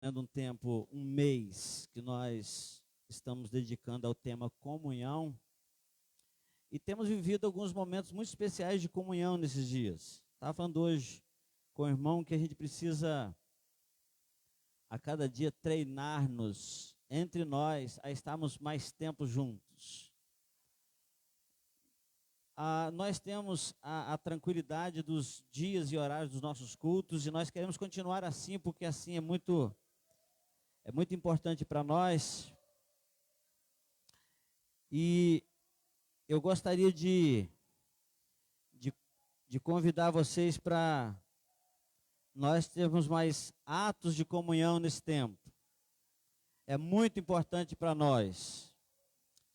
Um tempo, um mês que nós estamos dedicando ao tema comunhão e temos vivido alguns momentos muito especiais de comunhão nesses dias. Estava falando hoje com o irmão que a gente precisa a cada dia treinar-nos entre nós a estarmos mais tempo juntos. Nós temos a tranquilidade dos dias e horários dos nossos cultos e nós queremos continuar assim porque assim é muito importante para nós. E eu gostaria de convidar vocês para nós termos mais atos de comunhão nesse tempo. É muito importante para nós.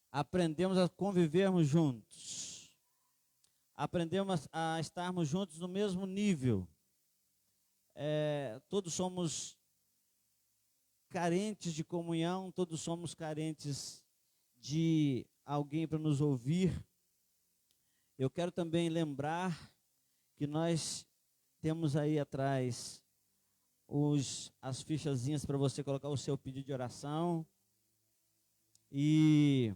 Aprendemos a convivermos juntos. Aprendemos a estarmos juntos no mesmo nível. Todos somos carentes de comunhão, todos somos carentes de alguém para nos ouvir. Eu quero também lembrar que nós temos aí atrás as fichazinhas para você colocar o seu pedido de oração e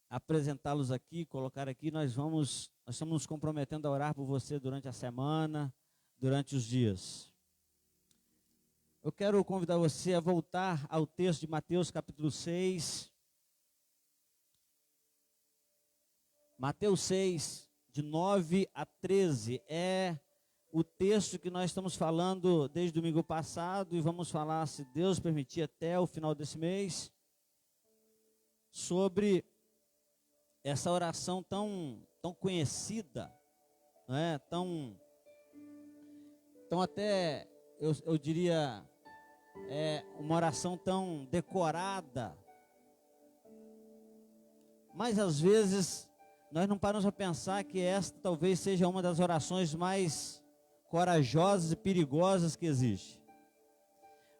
apresentá-los aqui, colocar aqui. Nós estamos nos comprometendo a orar por você durante a semana, durante os dias. Eu quero convidar você a voltar ao texto de Mateus capítulo 6. Mateus 6, de 9 a 13, é o texto que nós estamos falando desde domingo passado e vamos falar, se Deus permitir, até o final desse mês, sobre essa oração tão conhecida, não é? Tão até, eu diria, uma oração tão decorada, mas às vezes nós não paramos a pensar que esta talvez seja uma das orações mais corajosas e perigosas que existe.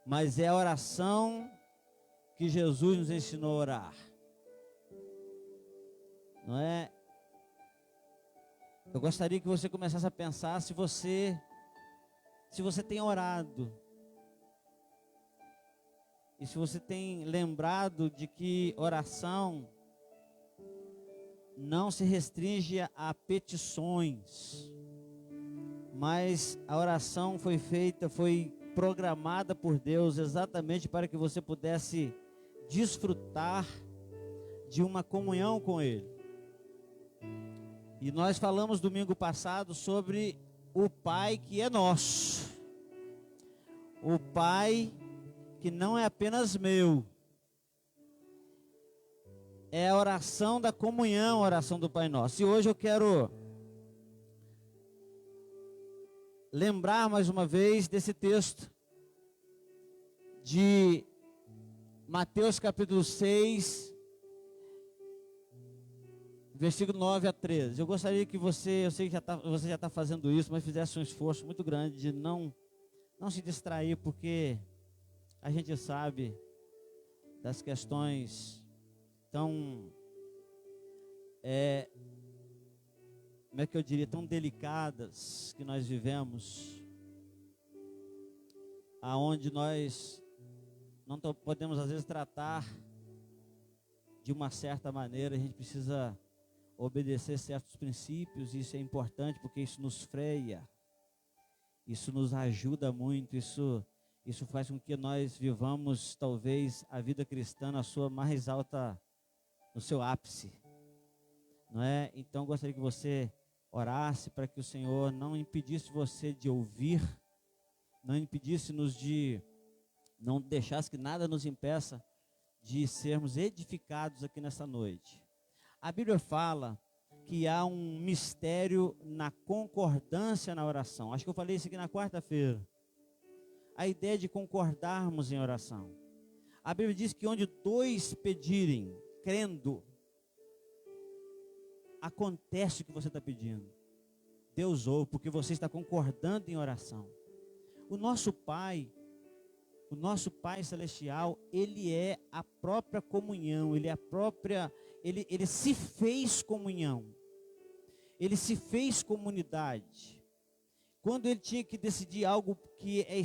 Mas é a oração que Jesus nos ensinou a orar. Não é? Eu gostaria que você começasse a pensar se você tem orado. E se você tem lembrado de que oração não se restringe a petições, mas a oração foi programada por Deus exatamente para que você pudesse desfrutar de uma comunhão com Ele. E nós falamos domingo passado sobre o Pai que é nosso, o Pai que não é apenas meu, é a oração da comunhão, a oração do Pai Nosso. E hoje eu quero lembrar mais uma vez desse texto de Mateus capítulo 6, versículo 9 a 13. Eu gostaria que você, eu sei que você já está fazendo isso, mas fizesse um esforço muito grande de não se distrair, porque a gente sabe das questões tão, como é que eu diria, tão delicadas que nós vivemos, aonde nós não podemos às vezes tratar de uma certa maneira. A gente precisa obedecer certos princípios, e isso é importante porque isso nos freia, isso nos ajuda muito, isso faz com que nós vivamos talvez a vida cristã na sua mais alta, no seu ápice, não é? Então gostaria que você orasse para que o Senhor não impedisse você de ouvir, não deixasse que nada nos impeça de sermos edificados aqui nessa noite. A Bíblia fala que há um mistério na concordância na oração. Acho que eu falei isso aqui na quarta-feira. A ideia de concordarmos em oração. A Bíblia diz que onde dois pedirem, crendo, acontece o que você está pedindo. Deus ouve, porque você está concordando em oração. O nosso Pai Celestial, Ele é a própria comunhão, Ele se fez comunhão, Ele se fez comunidade. Quando Ele tinha que decidir algo que é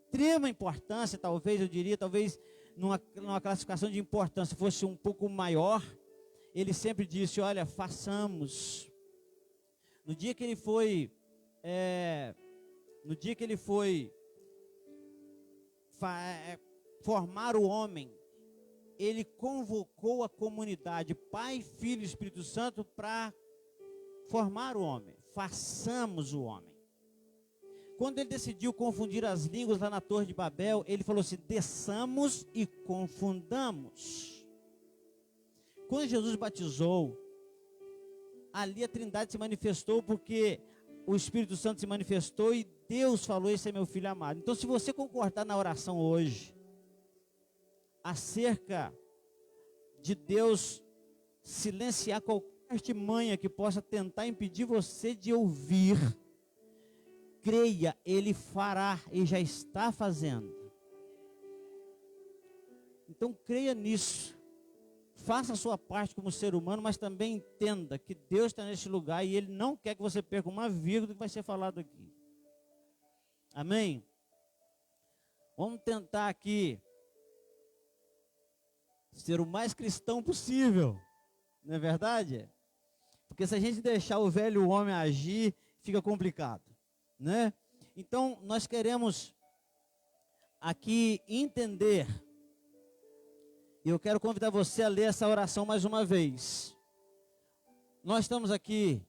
extrema importância, talvez, eu diria, talvez numa classificação de importância fosse um pouco maior, ele sempre disse, olha, façamos. No dia que ele foi formar o homem, ele convocou a comunidade, Pai, Filho e Espírito Santo, para formar o homem. Façamos o homem. Quando ele decidiu confundir as línguas lá na Torre de Babel, ele falou assim, desçamos e confundamos. Quando Jesus batizou, ali a Trindade se manifestou, porque o Espírito Santo se manifestou e Deus falou, esse é meu filho amado. Então, se você concordar na oração hoje, acerca de Deus silenciar qualquer artimanha que possa tentar impedir você de ouvir, creia, Ele fará e já está fazendo. Então creia nisso, faça a sua parte como ser humano, mas também entenda que Deus está neste lugar e Ele não quer que você perca uma vírgula do que vai ser falado aqui. Amém? Vamos tentar aqui ser o mais cristão possível, não é verdade? Porque se a gente deixar o velho homem agir, fica complicado, né? Então, nós queremos aqui entender, e eu quero convidar você a ler essa oração mais uma vez. Nós estamos aqui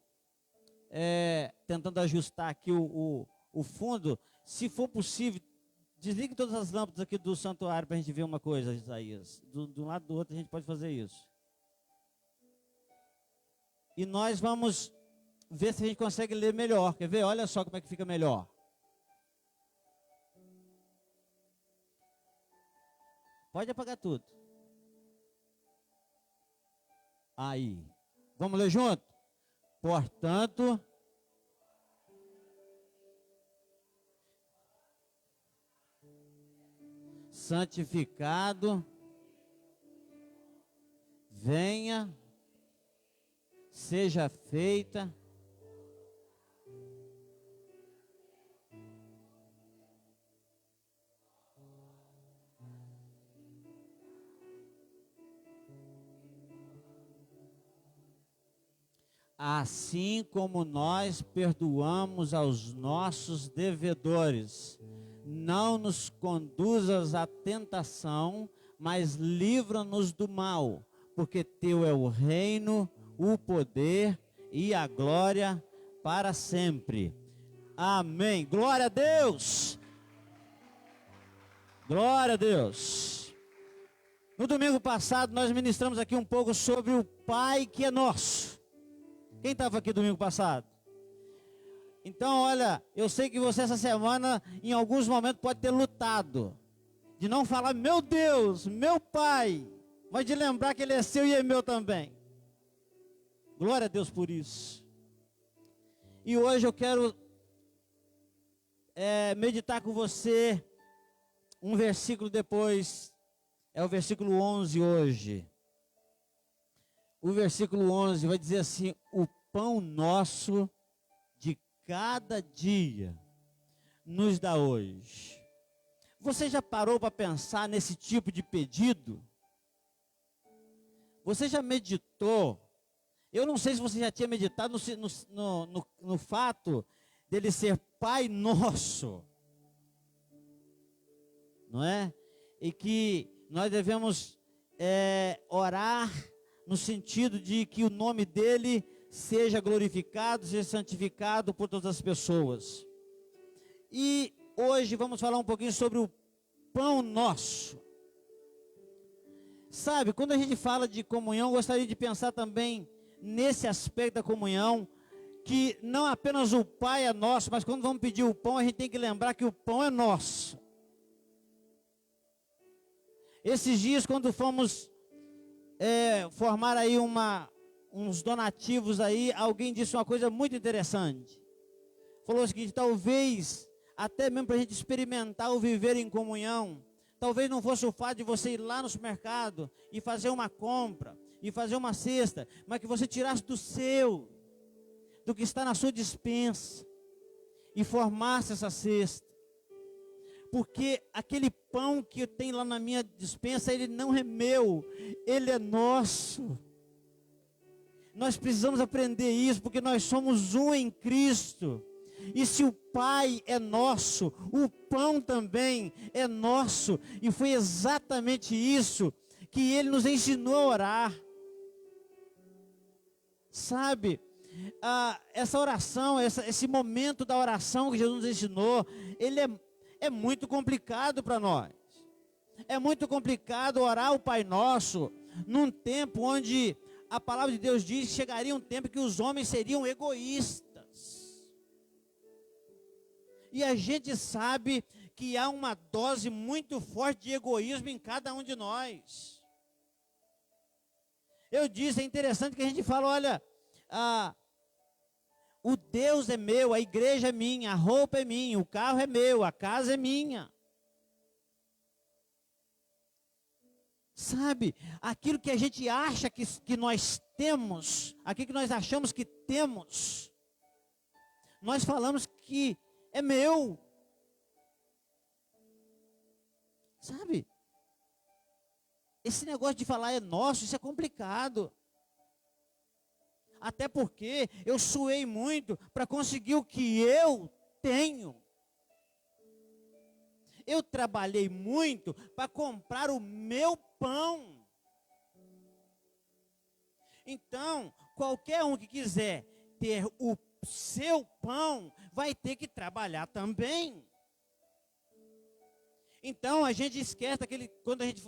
tentando ajustar aqui o fundo, se for possível. Desligue todas as lâmpadas aqui do santuário para a gente ver uma coisa, Isaías. De um lado do outro a gente pode fazer isso. E nós vamos ver se a gente consegue ler melhor. Quer ver? Olha só como é que fica melhor. Pode apagar tudo. Aí. Vamos ler junto? Portanto, santificado, venha, seja feita assim como nós perdoamos aos nossos devedores. Não nos conduzas à tentação, mas livra-nos do mal, porque teu é o reino, o poder e a glória para sempre. Amém. Glória a Deus. Glória a Deus. No domingo passado nós ministramos aqui um pouco sobre o Pai que é nosso. Quem estava aqui domingo passado? Então, olha, eu sei que você essa semana, em alguns momentos, pode ter lutado. De não falar, meu Deus, meu Pai. Mas de lembrar que Ele é seu e é meu também. Glória a Deus por isso. E hoje eu quero meditar com você um versículo depois. É o versículo 11 hoje. O versículo 11 vai dizer assim, o pão nosso cada dia nos dá hoje. Você já parou para pensar nesse tipo de pedido? Você já meditou? Eu não sei se você já tinha meditado no fato dele ser Pai Nosso, não é? E que nós devemos orar no sentido de que o nome dele seja glorificado, seja santificado por todas as pessoas. E hoje vamos falar um pouquinho sobre o pão nosso. Sabe, quando a gente fala de comunhão, eu gostaria de pensar também nesse aspecto da comunhão, que não apenas o Pai é nosso, mas quando vamos pedir o pão, a gente tem que lembrar que o pão é nosso. Esses dias, quando fomos formar aí uns donativos aí, alguém disse uma coisa muito interessante. Falou o seguinte, talvez, até mesmo para a gente experimentar o viver em comunhão, talvez não fosse o fato de você ir lá no supermercado e fazer uma compra, e fazer uma cesta, mas que você tirasse do que está na sua despensa, e formasse essa cesta. porque aquele pão que tem lá na minha despensa, ele não é meu, ele é nosso. Nós precisamos aprender isso, porque nós somos um em Cristo. E se o Pai é nosso, o pão também é nosso. E foi exatamente isso que Ele nos ensinou a orar. Sabe, essa oração, esse momento da oração que Jesus nos ensinou, ele é muito complicado para nós. É muito complicado orar o Pai Nosso num tempo onde a palavra de Deus diz que chegaria um tempo que os homens seriam egoístas. E a gente sabe que há uma dose muito forte de egoísmo em cada um de nós. Eu disse, é interessante que a gente fala, olha, o Deus é meu, a igreja é minha, a roupa é minha, o carro é meu, a casa é minha. Sabe, aquilo que a gente acha que nós temos, aquilo que nós achamos que temos, nós falamos que é meu. Sabe, esse negócio de falar é nosso, isso é complicado. Até porque eu suei muito para conseguir o que eu tenho. Eu trabalhei muito para comprar o meu pão. Então, qualquer um que quiser ter o seu pão, vai ter que trabalhar também. Então, a gente esquece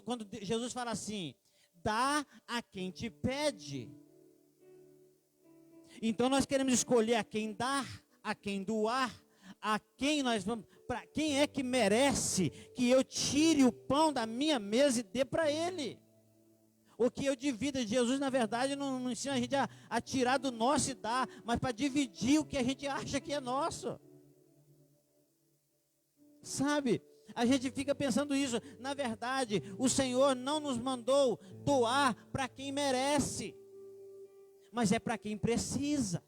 quando Jesus fala assim, dá a quem te pede. Então, nós queremos escolher a quem dar, a quem doar, a quem nós vamos, para quem é que merece que eu tire o pão da minha mesa e dê para ele. O que eu divido, Jesus na verdade não ensina a gente a tirar do nosso e dar, mas para dividir o que a gente acha que é nosso. Sabe, a gente fica pensando isso, na verdade o Senhor não nos mandou doar para quem merece, mas é para quem precisa.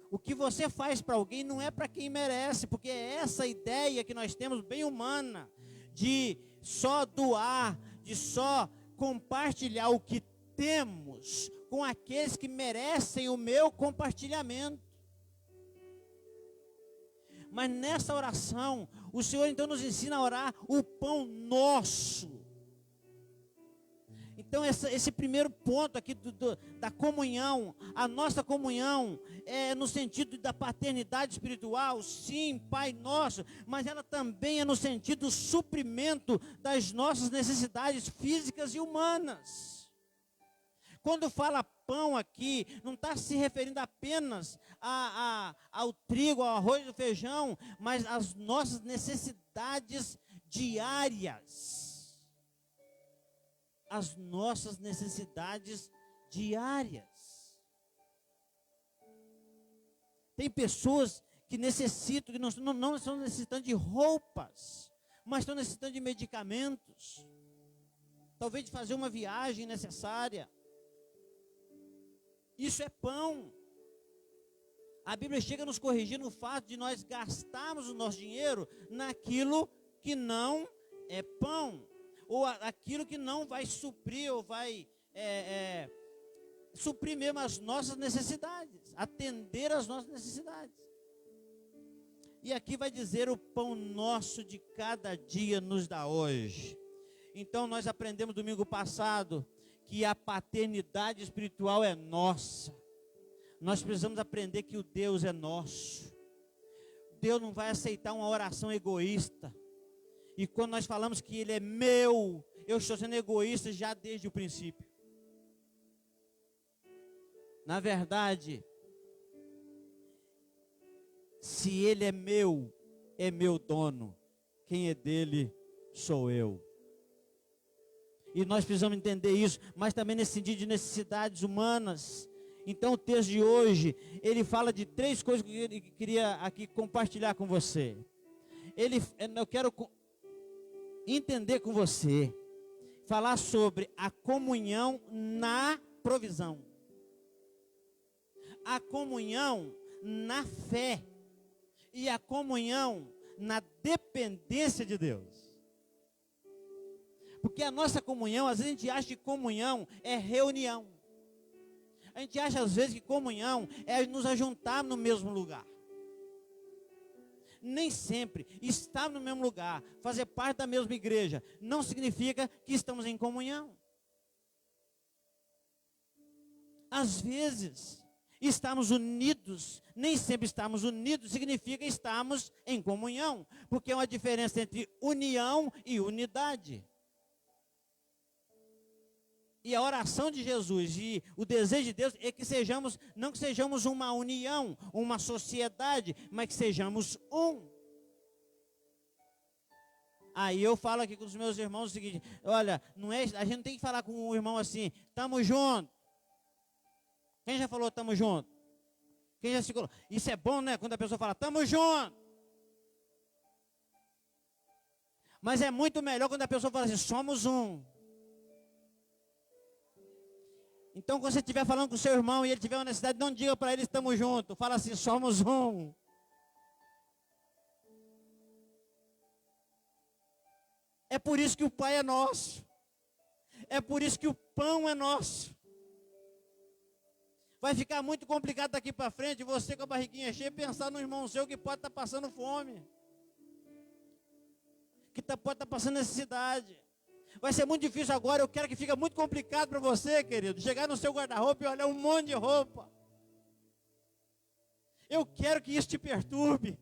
O que você faz para alguém não é para quem merece, porque é essa ideia que nós temos bem humana, de só doar, de só compartilhar o que temos com aqueles que merecem o meu compartilhamento. Mas nessa oração, o Senhor então nos ensina a orar o pão nosso. Então esse primeiro ponto aqui da comunhão, a nossa comunhão é no sentido da paternidade espiritual, sim, Pai Nosso, mas ela também é no sentido do suprimento das nossas necessidades físicas e humanas. Quando fala pão aqui, não está se referindo apenas ao trigo, ao arroz e ao feijão, mas às nossas necessidades diárias. As nossas necessidades diárias. Tem pessoas que necessitam, que não estão necessitando de roupas, mas estão necessitando de medicamentos, talvez de fazer uma viagem necessária. Isso é pão. A Bíblia chega a nos corrigir no fato de nós gastarmos o nosso dinheiro naquilo que não é pão, ou aquilo que não vai suprir, ou vai suprir mesmo as nossas necessidades, atender às nossas necessidades. E aqui vai dizer, o pão nosso de cada dia nos dá hoje. Então nós aprendemos domingo passado que a paternidade espiritual é nossa. Nós precisamos aprender que o Deus é nosso. Deus não vai aceitar uma oração egoísta. E quando nós falamos que Ele é meu, eu estou sendo egoísta já desde o princípio. Na verdade, se Ele é meu dono, quem é dele sou eu. E nós precisamos entender isso, mas também nesse sentido de necessidades humanas. Então o texto de hoje, ele fala de 3 coisas que eu queria aqui compartilhar com você. Eu quero entender com você, falar sobre a comunhão na provisão, a comunhão na fé e a comunhão na dependência de Deus. Porque a nossa comunhão, às vezes a gente acha que comunhão é reunião. A gente acha às vezes que comunhão é nos ajuntar no mesmo lugar. Nem sempre estar no mesmo lugar, fazer parte da mesma igreja, não significa que estamos em comunhão. Às vezes, estarmos unidos, nem sempre estarmos unidos, significa estarmos em comunhão, porque é uma diferença entre união e unidade. E a oração de Jesus e o desejo de Deus é que sejamos, não que sejamos uma união, uma sociedade, mas que sejamos um. Aí eu falo aqui com os meus irmãos o seguinte: olha, a gente não tem que falar com o irmão assim, tamo junto. Quem já falou tamo junto? Quem já se colocou? Isso é bom, né? Quando a pessoa fala tamo junto. Mas é muito melhor quando a pessoa fala assim, somos um. Então, quando você estiver falando com o seu irmão e ele tiver uma necessidade, não diga para ele, estamos juntos. Fala assim, somos um. É por isso que o Pai é nosso. É por isso que o pão é nosso. Vai ficar muito complicado daqui para frente, você com a barriguinha cheia, pensar no irmão seu que pode estar passando fome. Que pode estar passando necessidade. Vai ser muito difícil agora, eu quero que fique muito complicado para você, querido, chegar no seu guarda-roupa e olhar um monte de roupa. Eu quero que isso te perturbe.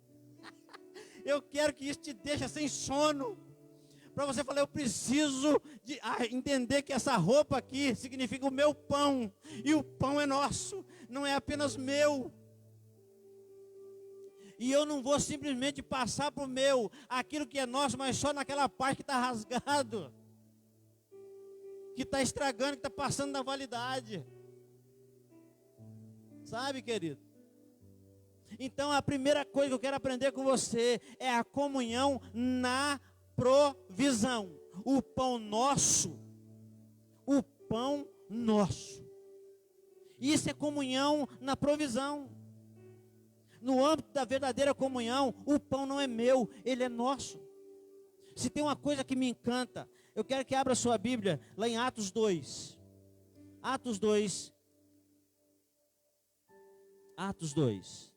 Eu quero que isso te deixe sem sono. Para você falar, eu preciso entender que essa roupa aqui significa o meu pão. E o pão é nosso, não é apenas meu. E eu não vou simplesmente passar para o meu, aquilo que é nosso, mas só naquela parte que está rasgado. Que está estragando, que está passando da validade. Sabe, querido? Então a primeira coisa que eu quero aprender com você é a comunhão na provisão. O pão nosso. O pão nosso. Isso é comunhão na provisão. No âmbito da verdadeira comunhão, o pão não é meu, ele é nosso. Se tem uma coisa que me encanta, eu quero que abra sua Bíblia lá em Atos 2. Atos 2. Atos 2.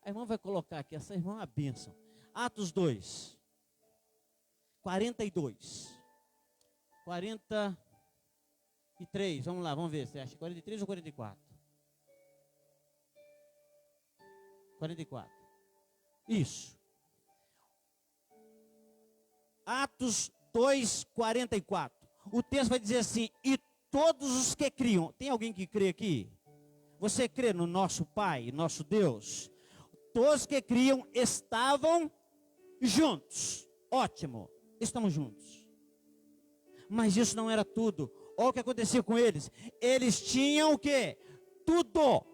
A irmã vai colocar aqui, essa irmã é uma bênção. Atos 2. 42. 43. Vamos lá, vamos ver. Você acha 43 ou 44? 44. Isso. Atos 2:44. O texto vai dizer assim: e todos os que criam. Tem alguém que crê aqui? Você crê no nosso Pai, nosso Deus? Todos que criam estavam juntos. Ótimo, estamos juntos. Mas isso não era tudo. Olha o que acontecia com eles. Eles tinham o quê? Tudo.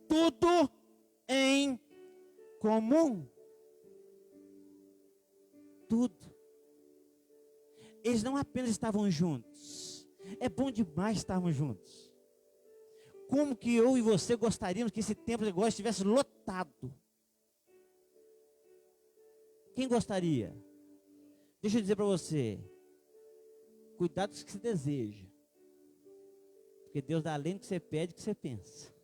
Tudo em comum. Tudo. Eles não apenas estavam juntos. É bom demais estarmos juntos. Como que eu e você gostaríamos que esse templo de negócio estivesse lotado? Quem gostaria? Deixa eu dizer para você. Cuidado com o que você deseja. Porque Deus dá além do que você pede, do que você pensa.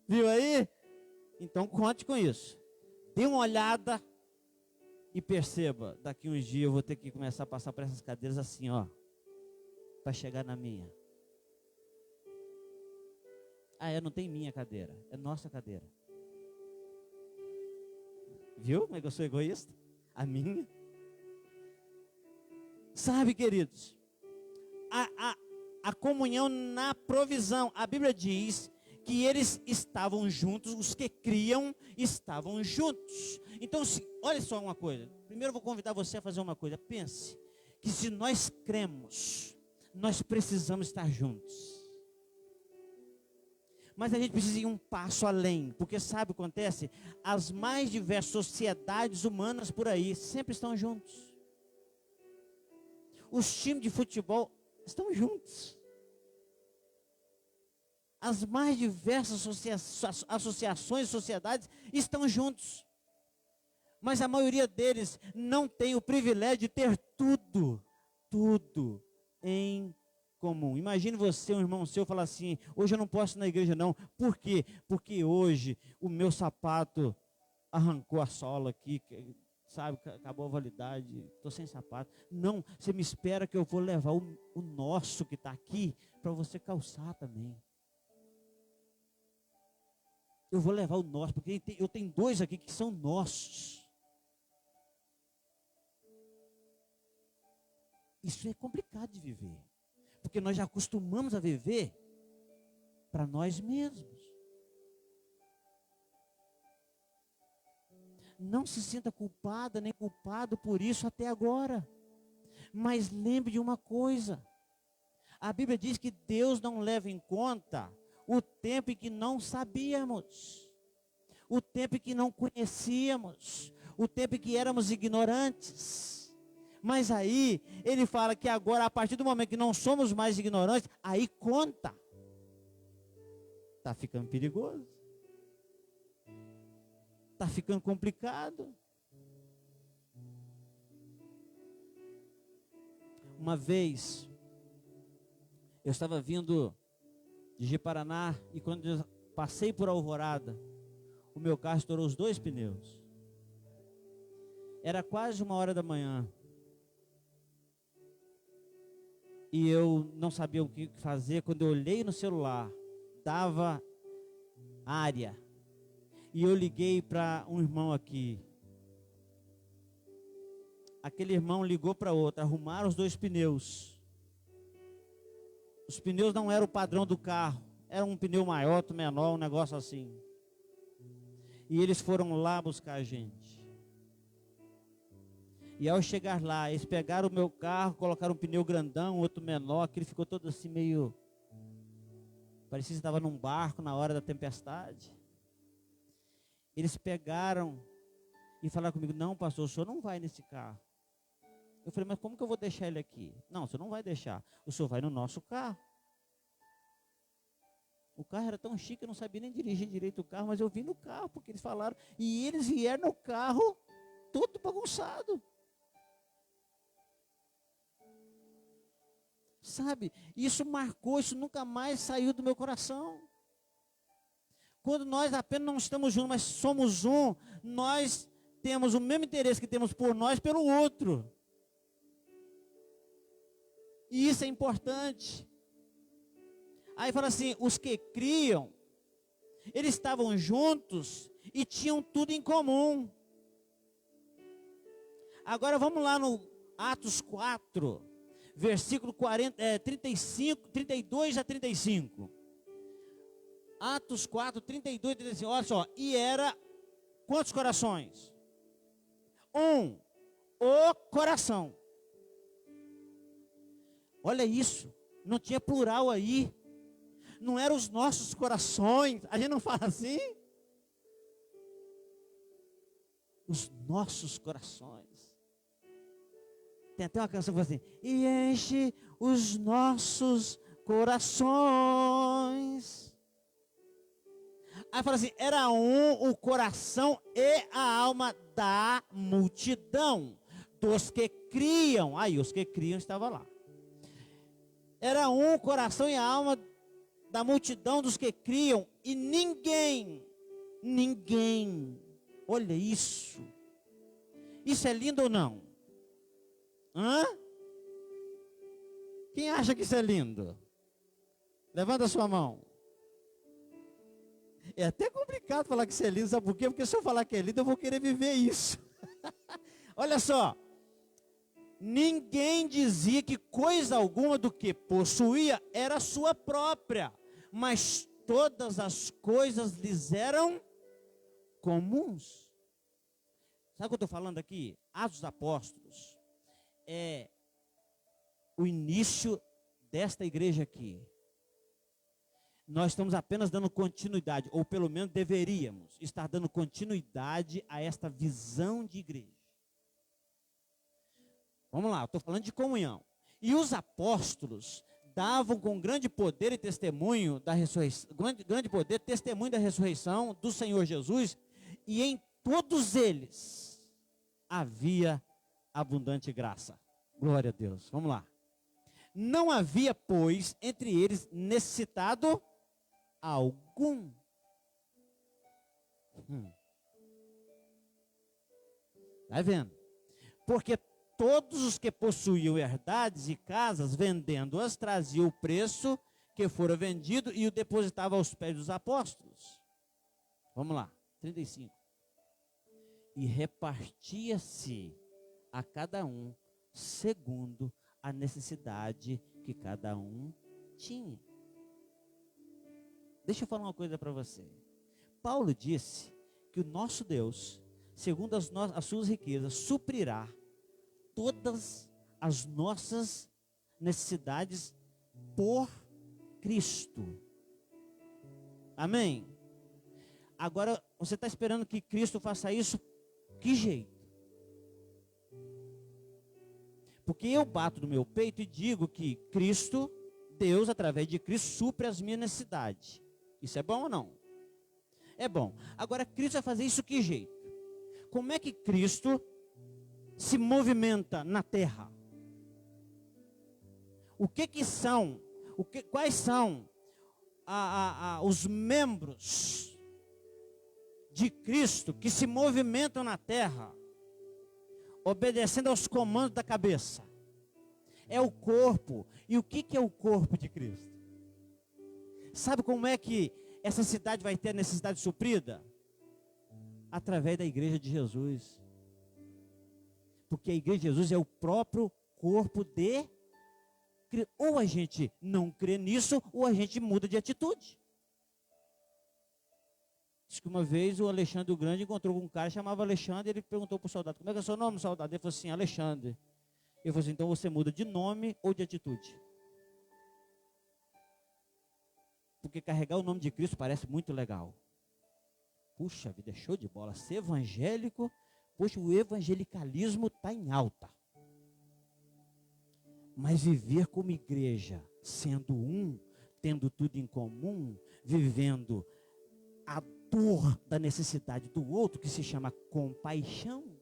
Viu aí? Então conte com isso. Dê uma olhada e perceba, daqui uns dias eu vou ter que começar a passar por essas cadeiras assim, ó, para chegar na minha. Eu não tenho minha cadeira, é nossa cadeira. Viu como é que eu sou egoísta? A minha. Sabe, queridos, a comunhão na provisão. A Bíblia diz que eles estavam juntos, os que criam estavam juntos. Então, olha só uma coisa. Primeiro eu vou convidar você a fazer uma coisa. Pense que se nós cremos, nós precisamos estar juntos. Mas a gente precisa ir um passo além, porque sabe o que acontece? As mais diversas sociedades humanas por aí sempre estão juntos. Os times de futebol estão juntos. as mais diversas associações e sociedades estão juntos. Mas a maioria deles não tem o privilégio de ter tudo em comum. Imagine você, um irmão seu, falar assim: hoje eu não posso ir na igreja não. Por quê? Porque hoje o meu sapato arrancou a sola aqui, sabe, acabou a validade, estou sem sapato. Não, você me espera que eu vou levar o nosso que está aqui para você calçar também. Eu vou levar o nosso, porque eu tenho 2 aqui que são nossos. Isso é complicado de viver, porque nós já acostumamos a viver para nós mesmos. Não se sinta culpada nem culpado por isso até agora. Mas lembre de uma coisa. A Bíblia diz que Deus não leva em conta o tempo em que não sabíamos, o tempo em que não conhecíamos, o tempo em que éramos ignorantes. Mas aí, ele fala que agora, a partir do momento que não somos mais ignorantes, aí conta. Está ficando perigoso. Está ficando complicado. Uma vez, eu estava vindo de Ji-Paraná e quando eu passei por Alvorada, o meu carro estourou os 2 pneus. Era quase 1h da manhã. E eu não sabia o que fazer. Quando eu olhei no celular, dava área. E eu liguei para um irmão aqui. Aquele irmão ligou para outro, arrumaram os 2 pneus. Os pneus não eram o padrão do carro. Era um pneu maior, outro menor, um negócio assim. E eles foram lá buscar a gente. E ao chegar lá, eles pegaram o meu carro, colocaram um pneu grandão, outro menor, que ele ficou todo assim meio... parecia que estava num barco na hora da tempestade. Eles pegaram e falaram comigo: não, pastor, o senhor não vai nesse carro. Eu falei: mas como que eu vou deixar ele aqui? Não, o senhor não vai deixar, o senhor vai no nosso carro. O carro era tão chique, eu não sabia nem dirigir direito o carro, mas eu vim no carro, porque eles falaram, e eles vieram no carro, todo bagunçado. Sabe, isso marcou, isso nunca mais saiu do meu coração. Quando nós apenas não estamos juntos, mas somos um, nós temos o mesmo interesse que temos por nós, pelo outro. E isso é importante. Aí fala assim, os que criam, eles estavam juntos e tinham tudo em comum. Agora vamos lá no Atos 4, versículo 32 a 35. Atos 4, 32 e 35. Olha só, e era quantos corações? O coração. Olha isso, não tinha plural aí. Não eram os nossos corações. A gente não fala assim? Os nossos corações. Tem até uma canção que fala assim: e enche os nossos corações. Aí fala assim: era o coração e a alma da multidão, dos que criam. Aí os que criam estavam lá. Era o coração e a alma da multidão dos que criam, e ninguém, olha isso. Isso é lindo ou não? Hã? Quem acha que isso é lindo? Levanta a sua mão. É até complicado falar que isso é lindo, sabe por quê? Porque se eu falar que é lindo, eu vou querer viver isso. Olha só. Ninguém dizia que coisa alguma do que possuía era sua própria, mas todas as coisas lhes eram comuns. Sabe o que eu estou falando aqui? Atos dos Apóstolos é o início desta igreja aqui. Nós estamos apenas dando continuidade, ou pelo menos deveríamos estar dando continuidade a esta visão de igreja. Vamos lá, eu estou falando de comunhão. E os apóstolos andavam com grande poder e testemunho da ressurreição, grande poder, testemunho da ressurreição do Senhor Jesus, e em todos eles havia abundante graça. Glória a Deus. Vamos lá. Não havia, pois, entre eles necessitado algum. Vai vendo? Porque todos os que possuíam herdades e casas, vendendo-as, traziam o preço que fora vendido e o depositavam aos pés dos apóstolos. Vamos lá, 35. E repartia-se a cada um segundo a necessidade que cada um tinha. Deixa eu falar uma coisa para você. Paulo disse que o nosso Deus, segundo as suas riquezas, suprirá todas as nossas necessidades por Cristo. Amém? Agora, você está esperando que Cristo faça isso? Que jeito? Porque eu bato no meu peito e digo que Cristo, Deus, através de Cristo, supre as minhas necessidades. Isso é bom ou não? É bom. Agora, Cristo vai fazer isso que jeito? Como é que Cristo se movimenta na terra? Quais são os membros de Cristo que se movimentam na terra, obedecendo aos comandos da cabeça? É o corpo. E o que é o corpo de Cristo? Sabe como é que essa cidade vai ter a necessidade suprida? Através da igreja de Jesus. Porque a igreja de Jesus é o próprio corpo de Cristo. Ou a gente não crê nisso, ou a gente muda de atitude. Diz que uma vez o Alexandre o Grande encontrou com um cara que chamava Alexandre, e ele perguntou para o soldado: como é que é o seu nome, soldado? Ele falou assim: Alexandre. Ele falou assim: então você muda de nome ou de atitude? Porque carregar o nome de Cristo parece muito legal. Puxa vida, é show de bola. Ser evangélico, poxa, o evangelicalismo está em alta. Mas viver como igreja, sendo um, tendo tudo em comum, vivendo a dor da necessidade do outro, que se chama compaixão.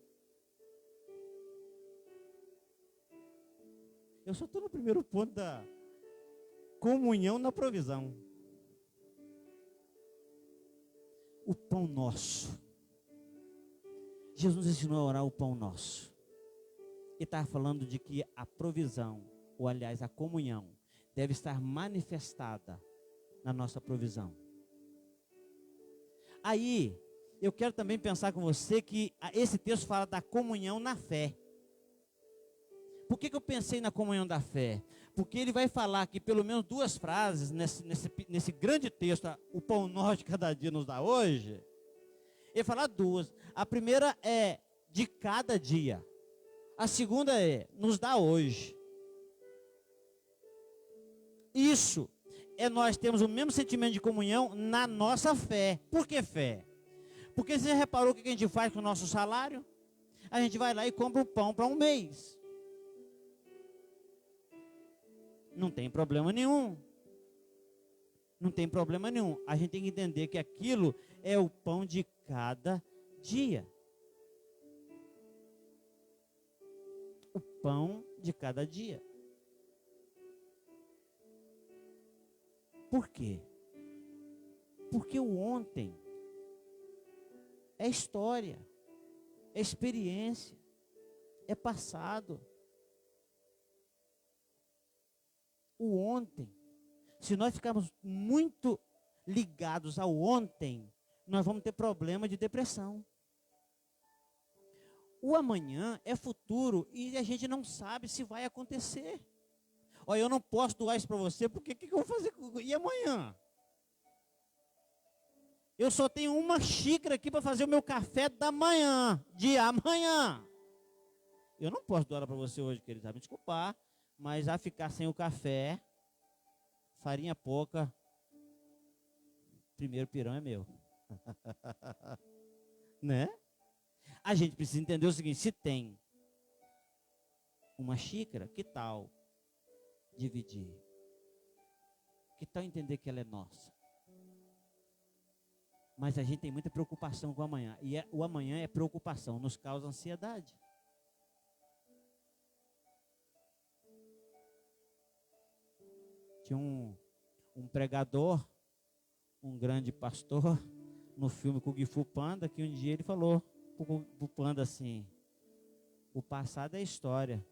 Eu só estou no primeiro ponto da comunhão na provisão. O pão nosso. Jesus ensinou a orar o pão nosso. E está falando de que a provisão, ou aliás a comunhão, deve estar manifestada na nossa provisão. Aí, eu quero também pensar com você que esse texto fala da comunhão na fé. Por que eu pensei na comunhão da fé? Porque ele vai falar aqui pelo menos duas frases nesse grande texto, o pão nosso de cada dia nos dá hoje. Ele fala duas. A primeira é de cada dia. A segunda é nos dá hoje. Isso é nós temos o mesmo sentimento de comunhão na nossa fé. Por que fé? Porque você reparou o que a gente faz com o nosso salário? A gente vai lá e compra um pão para um mês. Não tem problema nenhum. Não tem problema nenhum. A gente tem que entender que aquilo é o pão de cada dia. O pão de cada dia. Por quê? Porque o ontem é história, é experiência, é passado. O ontem, se nós ficarmos muito ligados ao ontem, nós vamos ter problema de depressão. O amanhã é futuro e a gente não sabe se vai acontecer. Olha, eu não posso doar isso para você, porque o que eu vou fazer? E amanhã? Eu só tenho uma xícara aqui para fazer o meu café da manhã, de amanhã. Eu não posso doar para você hoje, querido, me desculpar, mas a ficar sem o café, farinha pouca, primeiro pirão é meu. Né? A gente precisa entender o seguinte: se tem uma xícara, que tal dividir? Que tal entender que ela é nossa? Mas a gente tem muita preocupação com o amanhã. E o amanhã é preocupação, nos causa ansiedade. Tinha um pregador, um grande pastor, no filme com o Kung Fu Panda, que um dia ele falou pro Panda assim: o passado é história,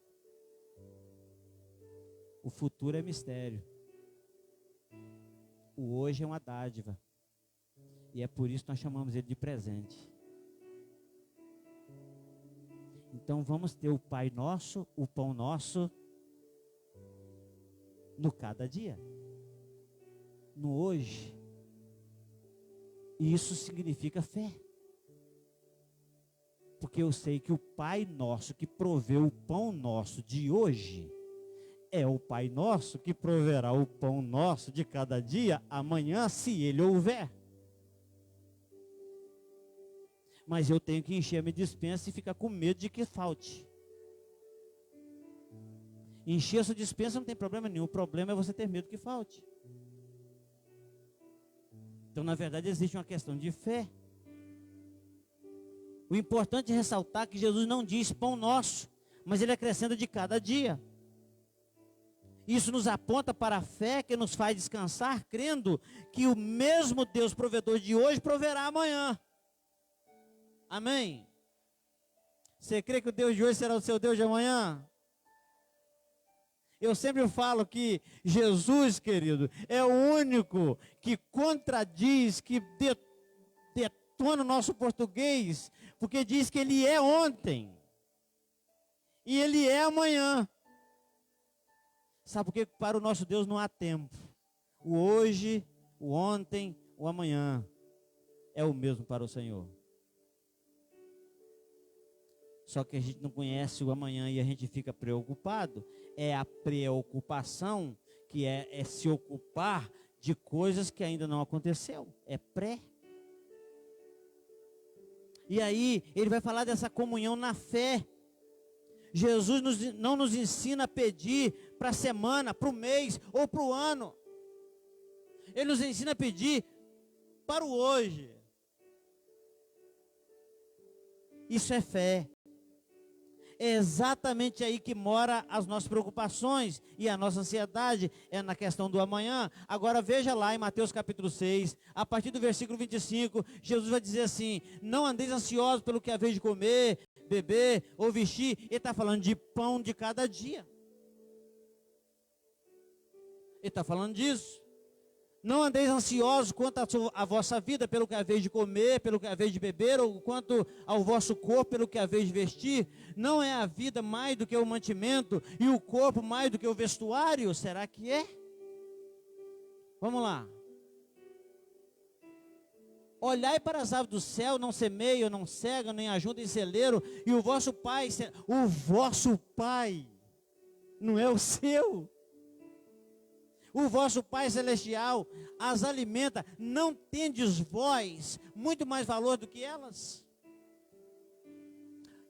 o futuro é mistério, o hoje é uma dádiva, e é por isso que nós chamamos ele de presente. Então vamos ter o Pai Nosso, o Pão Nosso, no cada dia, no hoje. E isso significa fé. Porque eu sei que o Pai Nosso que proveu o pão nosso de hoje é o Pai Nosso que proverá o pão nosso de cada dia amanhã, se Ele houver. Mas eu tenho que encher a minha despensa e ficar com medo de que falte. Encher a sua despensa não tem problema nenhum. O problema é você ter medo que falte. Então, na verdade, existe uma questão de fé. O importante é ressaltar que Jesus não diz pão nosso, mas Ele acrescenta de cada dia. Isso nos aponta para a fé que nos faz descansar, crendo que o mesmo Deus provedor de hoje proverá amanhã. Amém? Você crê que o Deus de hoje será o seu Deus de amanhã? Eu sempre falo que Jesus, querido, é o único que contradiz, que detona o nosso português, porque diz que Ele é ontem e Ele é amanhã. Sabe por quê? Para o nosso Deus não há tempo. O hoje, o ontem, o amanhã é o mesmo para o Senhor. Só que a gente não conhece o amanhã e a gente fica preocupado. É a preocupação que é se ocupar de coisas que ainda não aconteceu. É pré. E aí ele vai falar dessa comunhão na fé. Jesus não nos ensina a pedir para a semana, para o mês ou para o ano. Ele nos ensina a pedir para o hoje. Isso é fé. É exatamente aí que mora as nossas preocupações e a nossa ansiedade, é na questão do amanhã. Agora veja lá em Mateus capítulo 6, a partir do versículo 25, Jesus vai dizer assim: não andeis ansiosos pelo que haveis de comer, beber ou vestir. Ele está falando de pão de cada dia. Ele está falando disso. Não andeis ansiosos quanto à vossa vida, pelo que haveis de comer, pelo que haveis de beber, ou quanto ao vosso corpo, pelo que haveis de vestir. Não é a vida mais do que o mantimento, e o corpo mais do que o vestuário? Será que é? Vamos lá. Olhai para as aves do céu, não semeiam, não cegam, nem ajuntam em celeiro, e o vosso Pai, não é o seu. O vosso Pai Celestial as alimenta. Não tendes vós muito mais valor do que elas?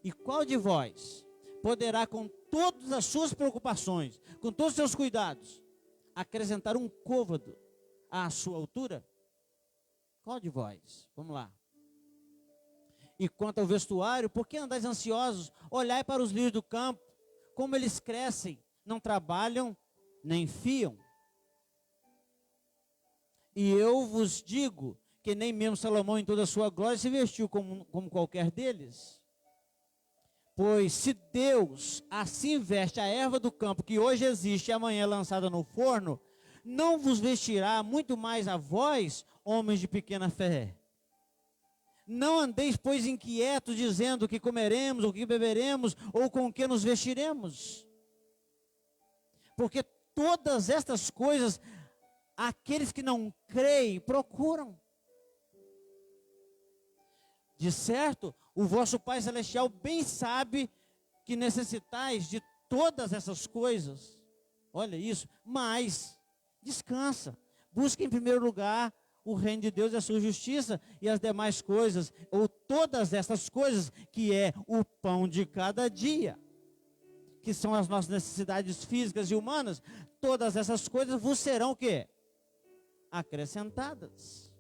E qual de vós poderá, com todas as suas preocupações, com todos os seus cuidados, acrescentar um côvado à sua altura? Qual de vós? Vamos lá. E quanto ao vestuário, por que andais ansiosos? Olhai para os lírios do campo, como eles crescem, não trabalham, nem fiam. E eu vos digo que nem mesmo Salomão em toda a sua glória se vestiu como qualquer deles. Pois se Deus assim veste a erva do campo, que hoje existe e amanhã é lançada no forno, não vos vestirá muito mais a vós, homens de pequena fé? Não andeis, pois, inquietos, dizendo o que comeremos, ou o que beberemos, ou com o que nos vestiremos. Porque todas estas coisas aqueles que não creem procuram. De certo, o vosso Pai Celestial bem sabe que necessitais de todas essas coisas. Olha isso. Mas descansa. Busque em primeiro lugar o reino de Deus e a sua justiça, e as demais coisas, ou todas essas coisas, que é o pão de cada dia, que são as nossas necessidades físicas e humanas, todas essas coisas vos serão o quê? acrescentadas.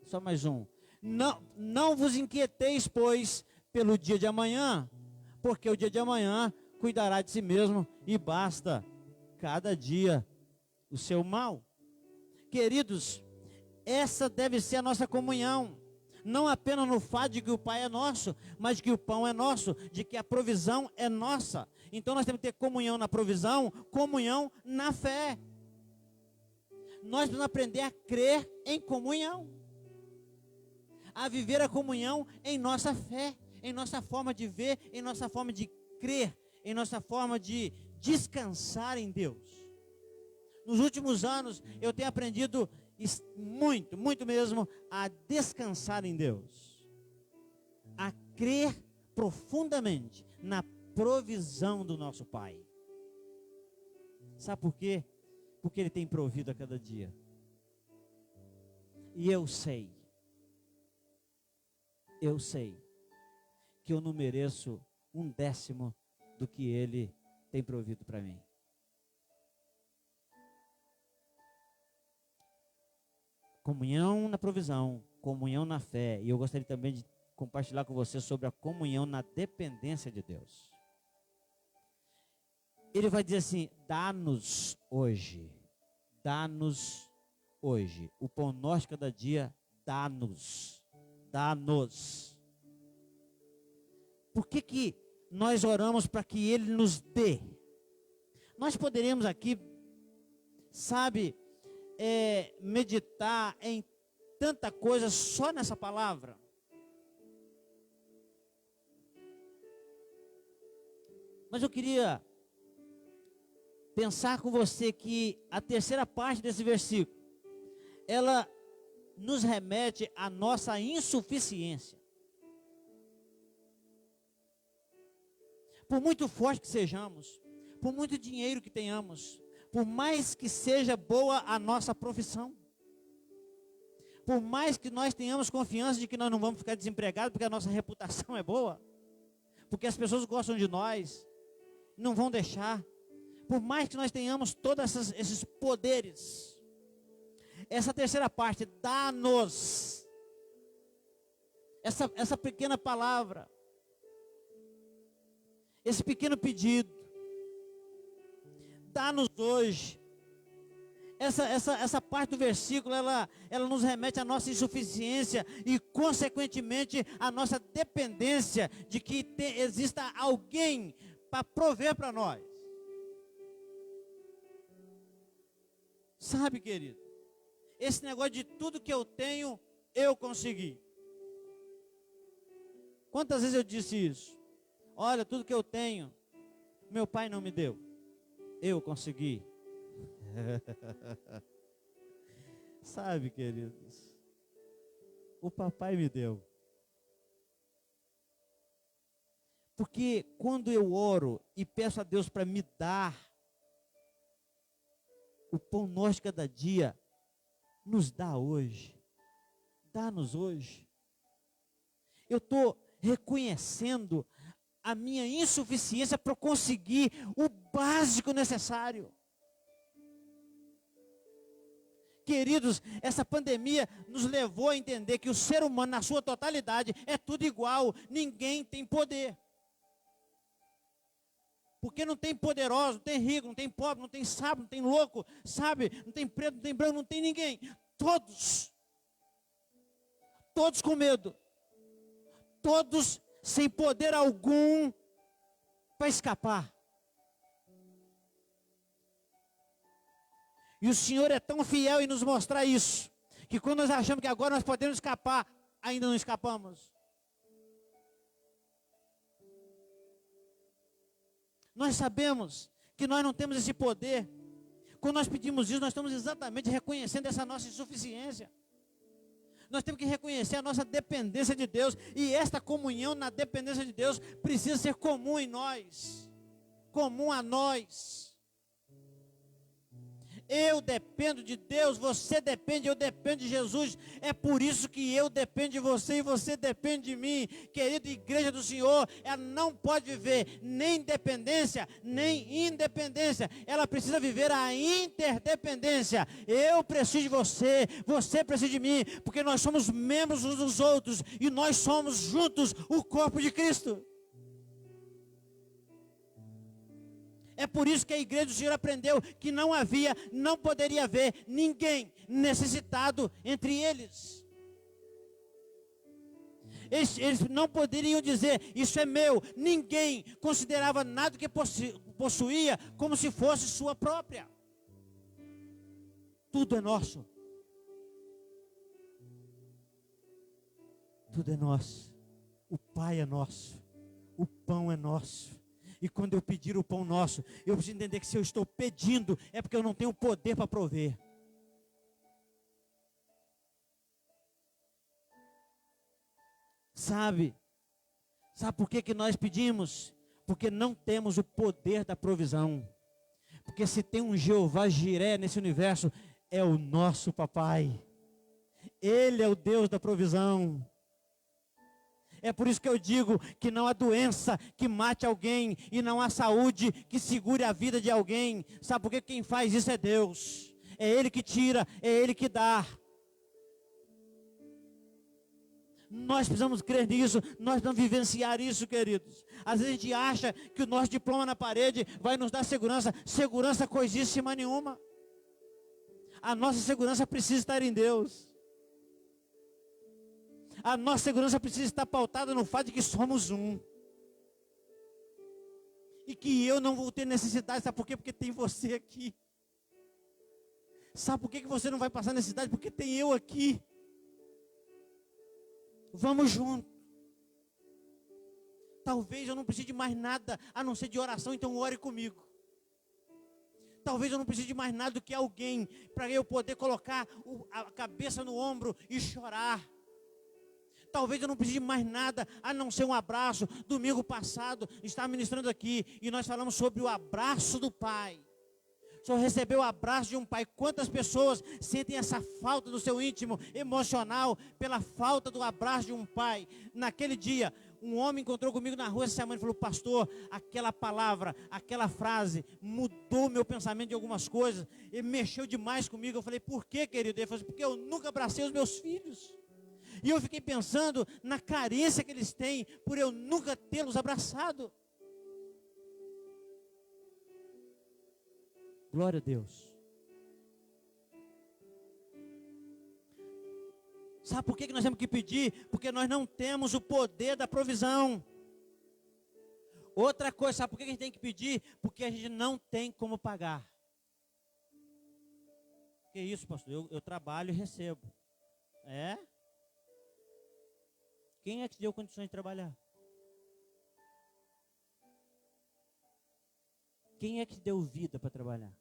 Só mais um. Não vos inquieteis, pois, pelo dia de amanhã, porque o dia de amanhã cuidará de si mesmo, e basta cada dia o seu mal. Queridos, essa deve ser a nossa comunhão, não apenas no fato de que o Pai é nosso, mas de que o pão é nosso, de que a provisão é nossa. Então nós temos que ter comunhão na provisão, comunhão na fé. Nós precisamos aprender a crer em comunhão, a viver a comunhão em nossa fé, em nossa forma de ver, em nossa forma de crer, em nossa forma de descansar em Deus. Nos últimos anos eu tenho aprendido muito, muito mesmo, a descansar em Deus, a crer profundamente na provisão do nosso Pai. Sabe por quê? Porque Ele tem provido a cada dia. E eu sei que eu não mereço 1/10 do que Ele tem provido para mim. Comunhão na provisão, comunhão na fé. E eu gostaria também de compartilhar com você sobre a comunhão na dependência de Deus. Ele vai dizer assim: dá-nos hoje, o pão nosso cada dia, dá-nos. Por que nós oramos para que Ele nos dê? Nós poderíamos aqui, meditar em tanta coisa só nessa palavra. Mas eu queria pensar com você que a terceira parte desse versículo, ela nos remete à nossa insuficiência. Por muito forte que sejamos, por muito dinheiro que tenhamos, por mais que seja boa a nossa profissão, por mais que nós tenhamos confiança de que nós não vamos ficar desempregados porque a nossa reputação é boa, porque as pessoas gostam de nós, não vão deixar, por mais que nós tenhamos todos esses poderes, essa terceira parte, dá-nos, essa pequena palavra, esse pequeno pedido, dá-nos hoje. Essa parte do versículo, ela nos remete à nossa insuficiência e, consequentemente, à nossa dependência de que exista alguém para prover para nós. Sabe, querido, esse negócio de tudo que eu tenho, eu consegui. Quantas vezes eu disse isso? Olha, tudo que eu tenho, meu pai não me deu. Eu consegui. Sabe, queridos, o papai me deu. Porque quando eu oro e peço a Deus para me dar o pão nosso de cada dia, nos dá hoje, dá-nos hoje. Eu estou reconhecendo a minha insuficiência para conseguir o básico necessário. Queridos, essa pandemia nos levou a entender que o ser humano, na sua totalidade, é tudo igual, ninguém tem poder. Porque não tem poderoso, não tem rico, não tem pobre, não tem sábio, não tem louco, sabe? Não tem preto, não tem branco, não tem ninguém. Todos com medo, todos sem poder algum para escapar. E o Senhor é tão fiel em nos mostrar isso, que quando nós achamos que agora nós podemos escapar, ainda não escapamos. Nós sabemos que nós não temos esse poder. Quando nós pedimos isso, nós estamos exatamente reconhecendo essa nossa insuficiência. Nós temos que reconhecer a nossa dependência de Deus. E esta comunhão na dependência de Deus precisa ser comum em nós. Comum a nós. Eu dependo de Deus, você depende, eu dependo de Jesus. É por isso que eu dependo de você e você depende de mim. Querida igreja do Senhor, ela não pode viver nem dependência, nem independência. Ela precisa viver a interdependência. Eu preciso de você, você precisa de mim, porque nós somos membros uns dos outros e nós somos juntos o corpo de Cristo. É por isso que a igreja do Senhor aprendeu que não havia, não poderia haver ninguém necessitado entre eles. Eles não poderiam dizer, isso é meu. Ninguém considerava nada que possuía como se fosse sua própria. Tudo é nosso. Tudo é nosso. O Pai é nosso. O pão é nosso. E quando eu pedir o pão nosso, eu preciso entender que se eu estou pedindo, é porque eu não tenho poder para prover. Sabe por que nós pedimos? Porque não temos o poder da provisão. Porque se tem um Jeová Jiré nesse universo, é o nosso papai. Ele é o Deus da provisão. É por isso que eu digo que não há doença que mate alguém e não há saúde que segure a vida de alguém. Sabe por que quem faz isso é Deus? É Ele que tira, é Ele que dá. Nós precisamos crer nisso, nós precisamos vivenciar isso, queridos. Às vezes a gente acha que o nosso diploma na parede vai nos dar segurança. Segurança coisíssima nenhuma. A nossa segurança precisa estar em Deus. A nossa segurança precisa estar pautada no fato de que somos um. E que eu não vou ter necessidade, sabe por quê? Porque tem você aqui. Sabe por que você não vai passar necessidade? Porque tem eu aqui. Vamos junto. Talvez eu não precise de mais nada a não ser de oração, então ore comigo. Talvez eu não precise de mais nada do que alguém para eu poder colocar a cabeça no ombro e chorar. Talvez eu não precise de mais nada a não ser um abraço. Domingo passado, estava ministrando aqui e nós falamos sobre o abraço do Pai. O Senhor recebeu o abraço de um pai. Quantas pessoas sentem essa falta do seu íntimo emocional pela falta do abraço de um pai? Naquele dia, um homem encontrou comigo na rua essa semana e falou: pastor, aquela palavra, aquela frase mudou meu pensamento de algumas coisas, e mexeu demais comigo. Eu falei: por quê, querido? Ele falou assim: porque eu nunca abracei os meus filhos. E eu fiquei pensando na carência que eles têm por eu nunca tê-los abraçado. Glória a Deus. Sabe por que nós temos que pedir? Porque nós não temos o poder da provisão. Outra coisa, sabe por que a gente tem que pedir? Porque a gente não tem como pagar. Que isso, pastor? Eu trabalho e recebo. É? Quem é que te deu condições de trabalhar? Quem é que te deu vida para trabalhar?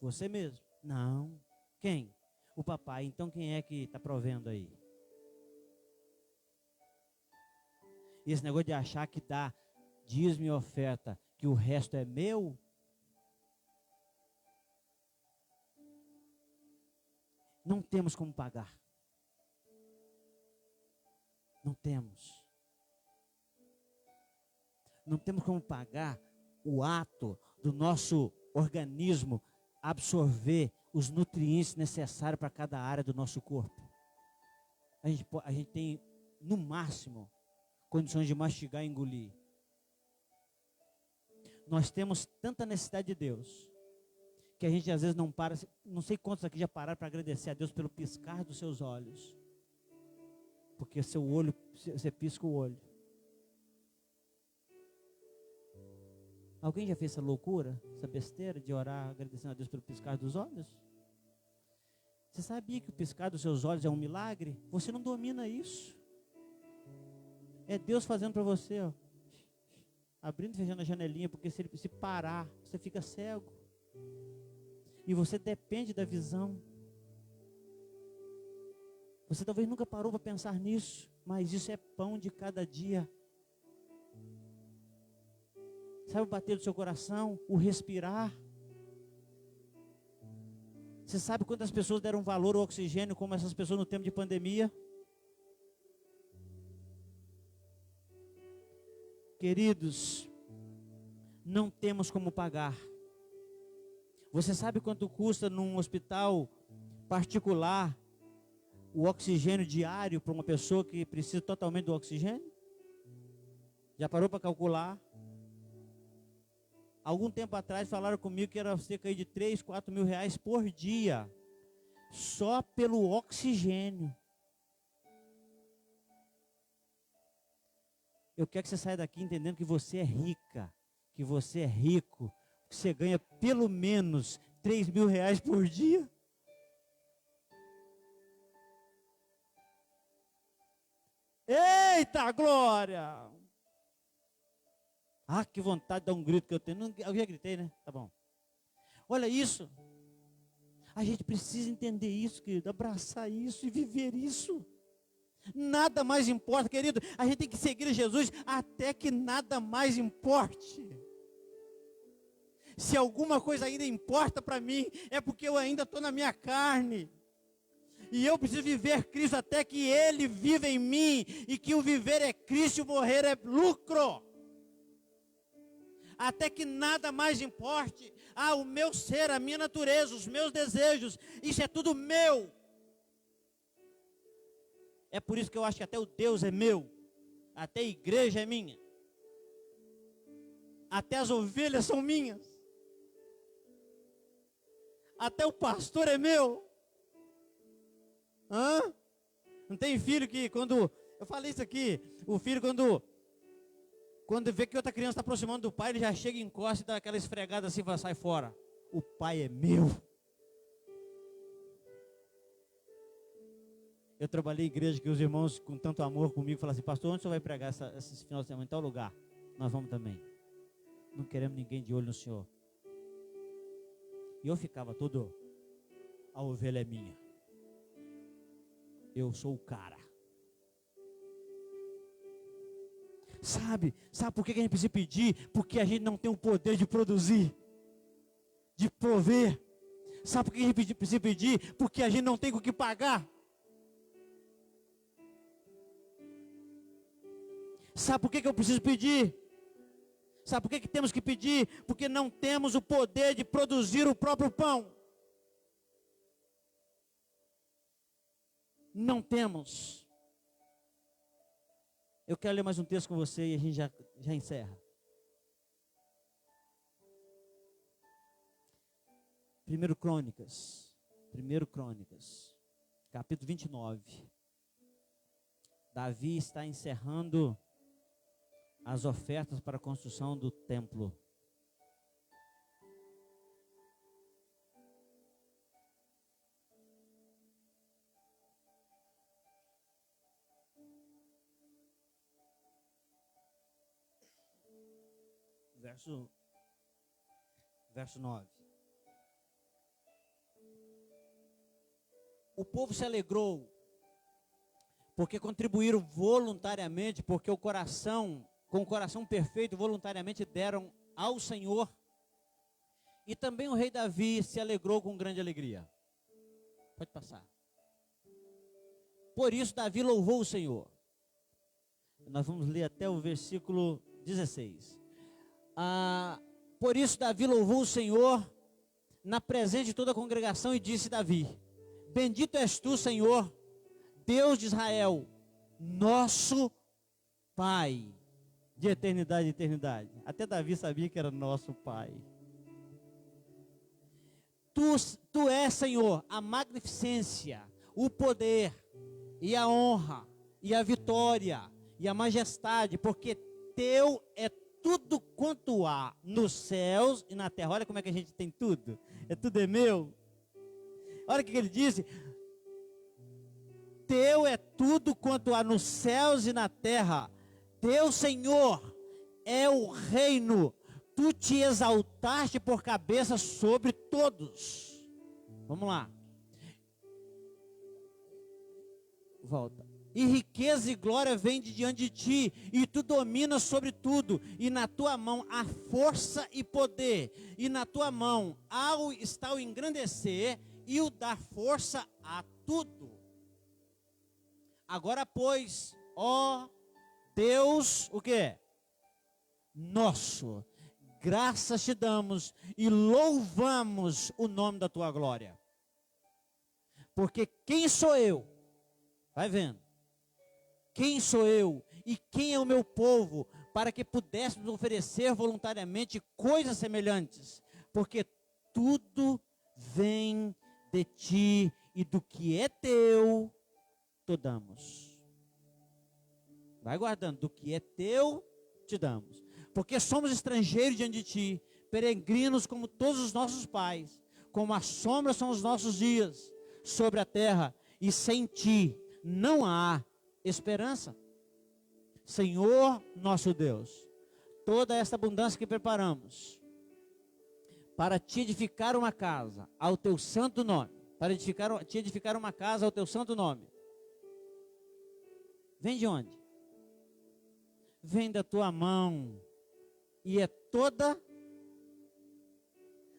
Você mesmo? Não. Quem? O papai. Então quem é que está provendo aí? E esse negócio de achar que dá dízimo e oferta, que o resto é meu? Não temos como pagar. Não temos. Não temos como pagar o ato do nosso organismo absorver os nutrientes necessários para cada área do nosso corpo. A gente tem, no máximo, condições de mastigar e engolir. Nós temos tanta necessidade de Deus, que a gente às vezes não para, não sei quantos aqui já pararam para agradecer a Deus pelo piscar dos seus olhos. Porque seu olho, você pisca o olho. Alguém já fez essa loucura, essa besteira de orar agradecendo a Deus pelo piscar dos olhos? Você sabia que o piscar dos seus olhos é um milagre? Você não domina isso. É Deus fazendo para você, ó, abrindo e fechando a janelinha, porque se ele se parar, você fica cego. E você depende da visão. Você talvez nunca parou para pensar nisso, mas isso é pão de cada dia. Sabe o bater do seu coração, o respirar? Você sabe quantas pessoas deram valor ao oxigênio como essas pessoas no tempo de pandemia? Queridos, não temos como pagar. Você sabe quanto custa num hospital particular o oxigênio diário para uma pessoa que precisa totalmente do oxigênio? Já parou para calcular? Algum tempo atrás falaram comigo que era cerca de 3, 4 mil reais por dia, só pelo oxigênio. Eu quero que você saia daqui entendendo que você é rica, que você é rico, que você ganha pelo menos 3 mil reais por dia. Eita glória! Ah, que vontade de dar um grito que eu tenho. Eu já gritei, né? Tá bom. Olha isso. A gente precisa entender isso, querido. Abraçar isso e viver isso. Nada mais importa, querido. A gente tem que seguir Jesus até que nada mais importe. Se alguma coisa ainda importa para mim, é porque eu ainda estou na minha carne. E eu preciso viver Cristo até que Ele viva em mim. E que o viver é Cristo e o morrer é lucro. Até que nada mais importe. Ah, o meu ser, a minha natureza, os meus desejos, isso é tudo meu. É por isso que eu acho que até o Deus é meu. Até a igreja é minha. Até as ovelhas são minhas. Até o pastor é meu. Hã? Não tem filho que quando... Eu falei isso aqui. O filho quando vê que outra criança está aproximando do pai, ele já chega, encosta e dá aquela esfregada assim, vai, sai fora. O pai é meu. Eu trabalhei em igreja que os irmãos com tanto amor comigo falaram assim, pastor, onde o senhor vai pregar esse final de semana? Em tal lugar. Nós vamos também. Não queremos ninguém de olho no senhor. E eu ficava todo, a ovelha é minha. Eu sou o cara. Sabe por que a gente precisa pedir? Porque a gente não tem o poder de produzir, de prover. Sabe por que a gente precisa pedir? Porque a gente não tem com o que pagar. Sabe por que eu preciso pedir? Sabe por que temos que pedir? Porque não temos o poder de produzir o próprio pão. Não temos. Eu quero ler mais um texto com você e a gente já encerra. 1 Crônicas, capítulo 29. Davi está encerrando as ofertas para a construção do templo. Verso 9. O povo se alegrou, porque contribuíram voluntariamente, porque com o coração perfeito, voluntariamente deram ao Senhor. E também o rei Davi se alegrou com grande alegria. Pode passar. Por isso Davi louvou o Senhor. Nós vamos ler até o versículo 16. Por isso Davi louvou o Senhor na presença de toda a congregação e disse Davi: bendito és tu, Senhor, Deus de Israel, nosso Pai, de eternidade em eternidade. Até Davi sabia que era nosso Pai. Tu és, Senhor, a magnificência, o poder, e a honra, e a vitória, e a majestade, porque teu é tudo quanto há nos céus e na terra. Olha como é que a gente tem tudo. Tudo é meu. Olha o que ele disse. Teu é tudo quanto há nos céus e na terra. Teu, Senhor, é o reino. Tu te exaltaste por cabeça sobre todos. Vamos lá. Volta. E riqueza e glória vem de diante de ti, e tu dominas sobre tudo, e na tua mão há força e poder, e na tua mão está o engrandecer e o dar força a tudo. Agora, pois, ó Deus, o quê? Nosso, graças te damos e louvamos o nome da tua glória. Porque quem sou eu? Vai vendo. Quem sou eu e quem é o meu povo para que pudéssemos oferecer voluntariamente coisas semelhantes? Porque tudo vem de ti e do que é teu, te damos. Vai guardando, do que é teu, te damos. Porque somos estrangeiros diante de ti, peregrinos como todos os nossos pais, como a sombra são os nossos dias sobre a terra, e sem ti não há esperança. Senhor nosso Deus, toda esta abundância que preparamos para te edificar uma casa ao teu santo nome, para te edificar uma casa ao teu santo nome, vem de onde? Vem da tua mão, e é toda,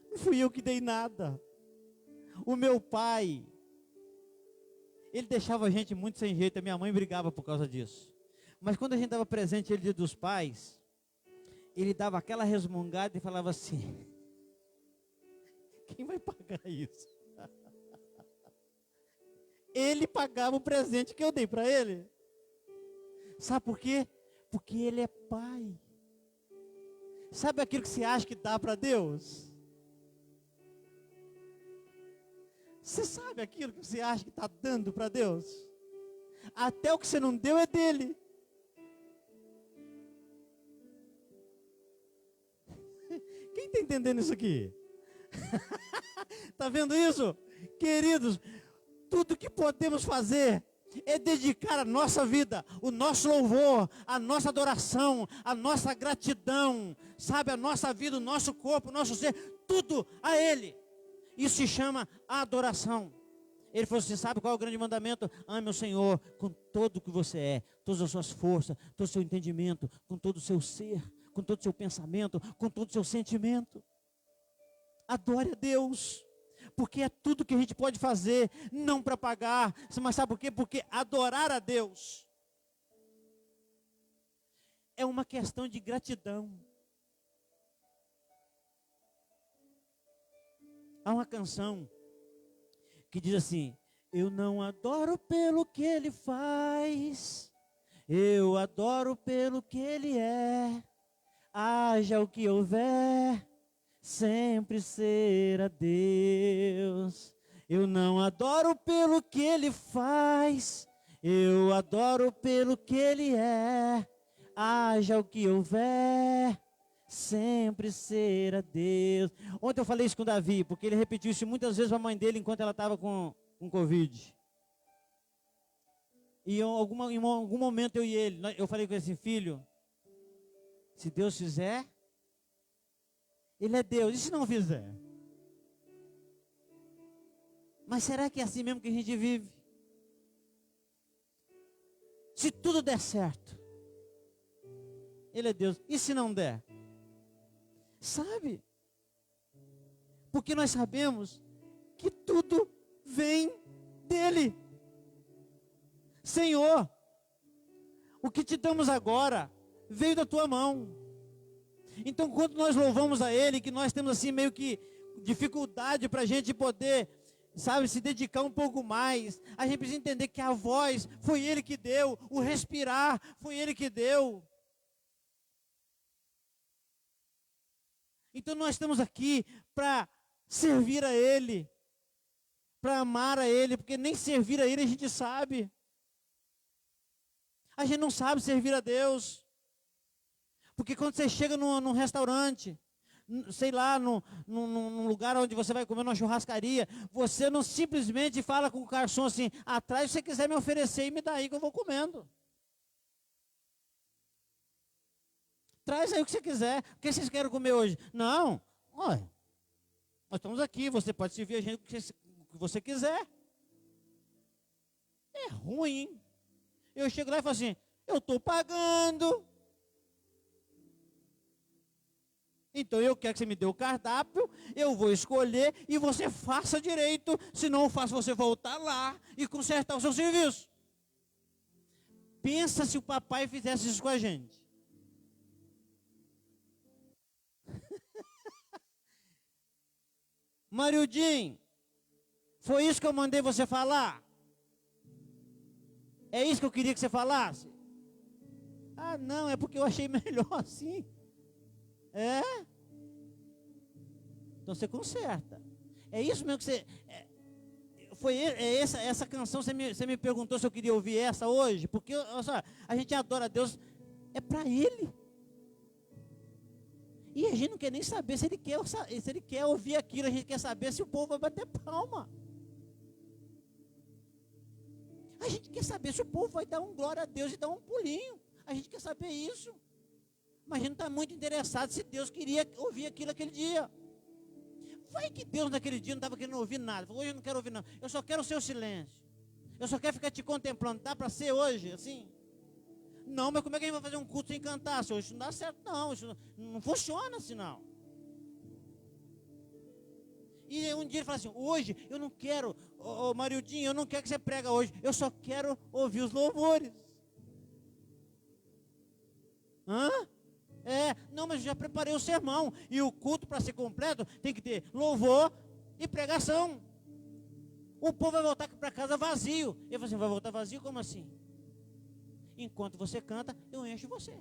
não fui eu que dei nada, o meu pai, ele deixava a gente muito sem jeito, a minha mãe brigava por causa disso, mas quando a gente estava presente no Dia dos Pais, ele dava aquela resmungada e falava assim, quem vai pagar isso? Ele pagava o presente que eu dei para ele. Sabe por quê? Porque ele é pai. Sabe aquilo que você acha que dá para Deus? Você sabe aquilo que você acha que está dando para Deus? Até o que você não deu é dele. Quem está entendendo isso aqui? Está vendo isso? Queridos, tudo que podemos fazer é dedicar a nossa vida, o nosso louvor, a nossa adoração, a nossa gratidão, sabe, a nossa vida, o nosso corpo, o nosso ser, tudo a Ele. Isso se chama adoração. Ele falou assim, sabe qual é o grande mandamento? Ame o Senhor com todo o que você é, todas as suas forças, todo o seu entendimento, com todo o seu ser, com todo o seu pensamento, com todo o seu sentimento. Adore a Deus, porque é tudo que a gente pode fazer, não para pagar, mas sabe por quê? Porque adorar a Deus é uma questão de gratidão. Há uma canção que diz assim, eu não adoro pelo que Ele faz, eu adoro pelo que Ele é, haja o que houver, sempre será Deus. Eu não adoro pelo que Ele faz, eu adoro pelo que Ele é, haja o que houver, sempre será Deus. Ontem eu falei isso com o Davi, porque ele repetiu isso muitas vezes para a mãe dele enquanto ela estava com Covid. E em algum momento eu e ele, eu falei com ele assim, filho, se Deus fizer, Ele é Deus, e se não fizer? Mas será que é assim mesmo que a gente vive? Se tudo der certo, Ele é Deus, e se não der? Sabe? Porque nós sabemos que tudo vem dEle. Senhor, o que te damos agora veio da tua mão. Então, quando nós louvamos a Ele, que nós temos assim meio que dificuldade para a gente poder, sabe, se dedicar um pouco mais, a gente precisa entender que a voz foi Ele que deu, o respirar foi Ele que deu. Então, nós estamos aqui para servir a Ele, para amar a Ele, porque nem servir a Ele a gente sabe. A gente não sabe servir a Deus. Porque quando você chega num restaurante, sei lá, num lugar onde você vai comer numa churrascaria, você não simplesmente fala com o garçom assim, atrás se você quiser me oferecer e me dá aí que eu vou comendo. Traz aí o que você quiser. O que vocês querem comer hoje? Não, olha, nós estamos aqui, você pode servir a gente o que você quiser. É ruim, hein? Eu chego lá e falo assim, eu estou pagando. Então eu quero que você me dê o cardápio, eu vou escolher e você faça direito, senão eu faço você voltar lá e consertar o seu serviço. Pensa se o papai fizesse isso com a gente. Mariudinho, foi isso que eu mandei você falar? É isso que eu queria que você falasse? Ah, não, é porque eu achei melhor assim. É? Então você conserta. É isso mesmo que você... essa canção, você me perguntou se eu queria ouvir essa hoje? Porque olha só, a gente adora a Deus, é para Ele. E a gente não quer nem saber se ele quer ouvir aquilo, a gente quer saber se o povo vai bater palma. A gente quer saber se o povo vai dar um glória a Deus e dar um pulinho. A gente quer saber isso. Mas a gente não está muito interessado se Deus queria ouvir aquilo aquele dia. Vai que Deus naquele dia não estava querendo ouvir nada. Hoje eu não quero ouvir nada. Eu só quero o seu silêncio. Eu só quero ficar te contemplando. Dá para ser hoje assim? Não, mas como é que a gente vai fazer um culto sem cantar? Isso não dá certo não. Isso não funciona assim não. E um dia ele fala assim, hoje eu não quero, Mariudinho, eu não quero que você prega hoje. Eu só quero ouvir os louvores. Hã? Não, mas eu já preparei o sermão. E o culto para ser completo tem que ter louvor e pregação. O povo vai voltar para casa vazio. Ele fala assim, vai voltar vazio? Como assim? Enquanto você canta, eu encho você.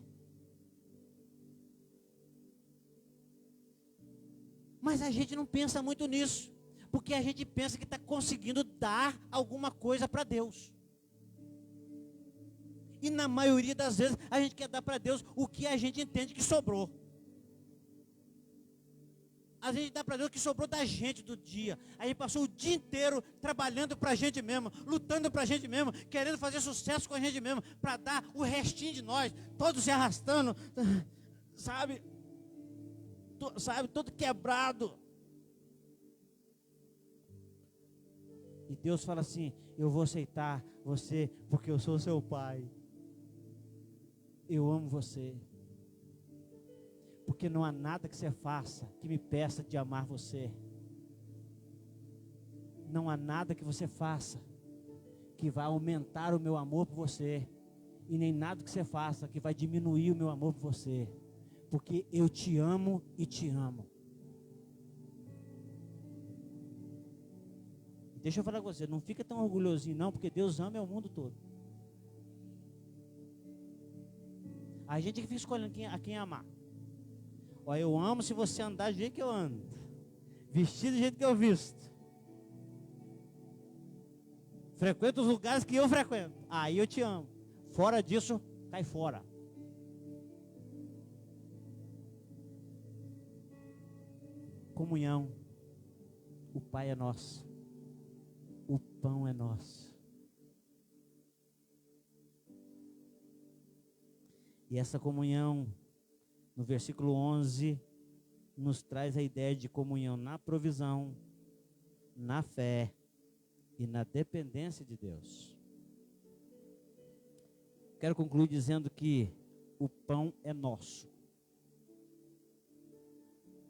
Mas a gente não pensa muito nisso. Porque a gente pensa que está conseguindo dar alguma coisa para Deus. E na maioria das vezes a gente quer dar para Deus o que a gente entende que sobrou. A gente dá para Deus o que sobrou da gente do dia. A gente passou o dia inteiro trabalhando para a gente mesmo, lutando para a gente mesmo, querendo fazer sucesso com a gente mesmo, para dar o restinho de nós, todos se arrastando, sabe, todo quebrado. E Deus fala assim, eu vou aceitar você porque eu sou seu pai. Eu amo você. Porque não há nada que você faça que me peça de amar você. Não há nada que você faça que vai aumentar o meu amor por você. E nem nada que você faça que vai diminuir o meu amor por você. Porque eu te amo e te amo. Deixa eu falar com você, não fica tão orgulhosinho não, porque Deus ama é o mundo todo. A gente que fica escolhendo a quem amar. Olha, eu amo se você andar do jeito que eu ando, vestir do jeito que eu visto, frequenta os lugares que eu frequento, aí eu te amo. Fora disso, cai fora. Comunhão. O Pai é nosso, o pão é nosso. E essa comunhão, no versículo 11, nos traz a ideia de comunhão na provisão, na fé e na dependência de Deus. Quero concluir dizendo que o pão é nosso.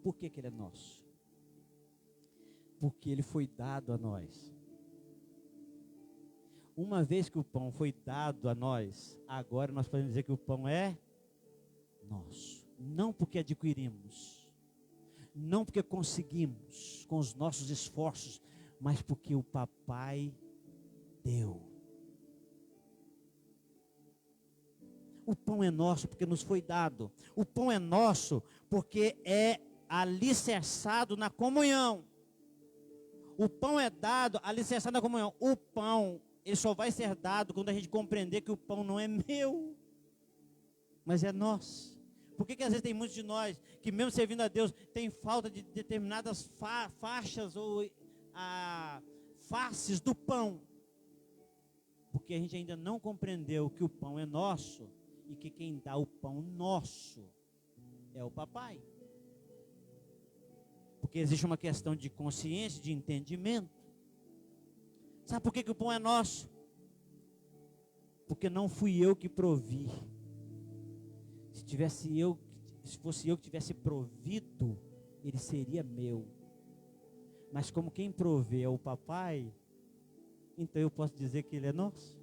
Por que ele é nosso? Porque ele foi dado a nós. Uma vez que o pão foi dado a nós, agora nós podemos dizer que o pão é nosso. Não porque adquirimos, não porque conseguimos com os nossos esforços, mas porque o papai deu. O pão é nosso porque nos foi dado. O pão é nosso porque é alicerçado na comunhão. O pão é dado alicerçado na comunhão. O pão, ele só vai ser dado quando a gente compreender que o pão não é meu, mas é nosso. Por que às vezes tem muitos de nós que mesmo servindo a Deus tem falta de determinadas faixas ou faces do pão? Porque a gente ainda não compreendeu que o pão é nosso e que quem dá o pão nosso é o papai. Porque existe uma questão de consciência, de entendimento. Sabe por que o pão é nosso? Porque não fui eu que provi. que se fosse eu que tivesse provido, ele seria meu. Mas como quem provê é o papai, então eu posso dizer que ele é nosso.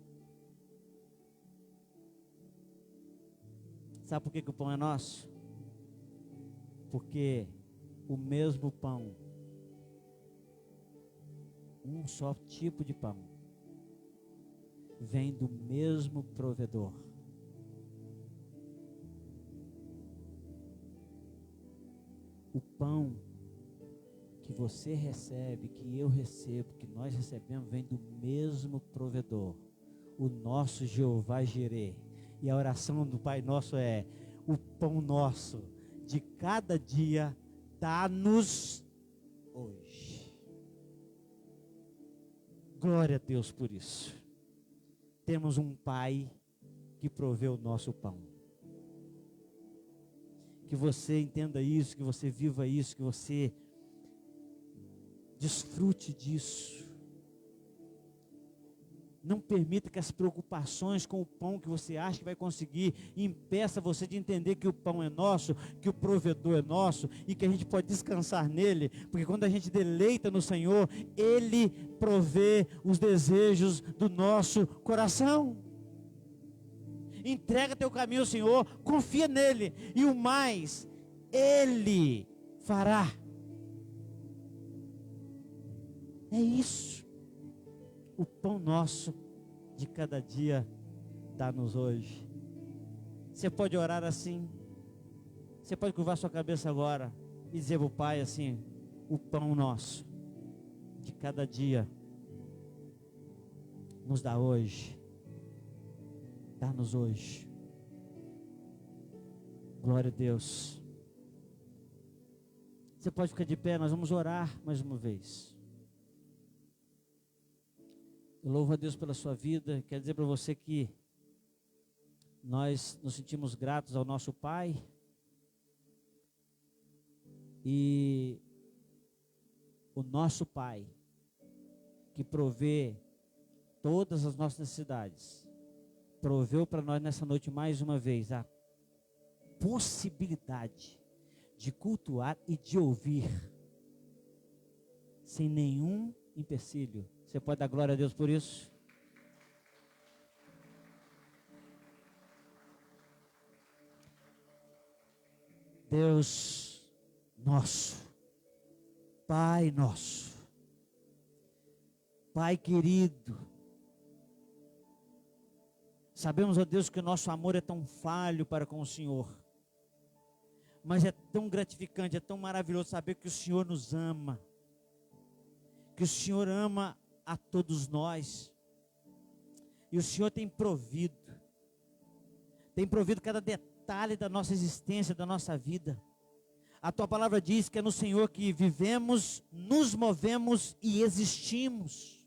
Sabe por que o pão é nosso? Porque o mesmo pão, um só tipo de pão, vem do mesmo provedor. O pão que você recebe, que eu recebo, que nós recebemos, vem do mesmo provedor, o nosso Jeová Jireh. E a oração do Pai Nosso é: o pão nosso de cada dia dá-nos hoje. Glória a Deus por isso. Temos um Pai que provê o nosso pão. Que você entenda isso, que você viva isso, que você desfrute disso. Não permita que as preocupações com o pão que você acha que vai conseguir impeça você de entender que o pão é nosso, que o provedor é nosso e que a gente pode descansar nele, porque quando a gente deleita no Senhor, Ele provê os desejos do nosso coração. Entrega teu caminho ao Senhor, confia nele, e o mais Ele fará. É isso. O pão nosso de cada dia dá-nos hoje. Você pode orar assim. Você pode curvar sua cabeça agora e dizer para o Pai assim: o pão nosso de cada dia nos dá hoje. Dá-nos hoje. Glória a Deus. Você pode ficar de pé, nós vamos orar mais uma vez. Eu louvo a Deus pela sua vida. Quero dizer para você que nós nos sentimos gratos ao nosso Pai. E o nosso Pai, que provê todas as nossas necessidades, proveu para nós nessa noite mais uma vez a possibilidade de cultuar e de ouvir sem nenhum empecilho. Você pode dar glória a Deus por isso? Deus nosso, Pai nosso, Pai querido, sabemos, ó Deus, que o nosso amor é tão falho para com o Senhor, mas é tão gratificante, é tão maravilhoso saber que o Senhor nos ama, que o Senhor ama a todos nós, e o Senhor tem provido cada detalhe da nossa existência, da nossa vida. A tua palavra diz que é no Senhor que vivemos, nos movemos e existimos.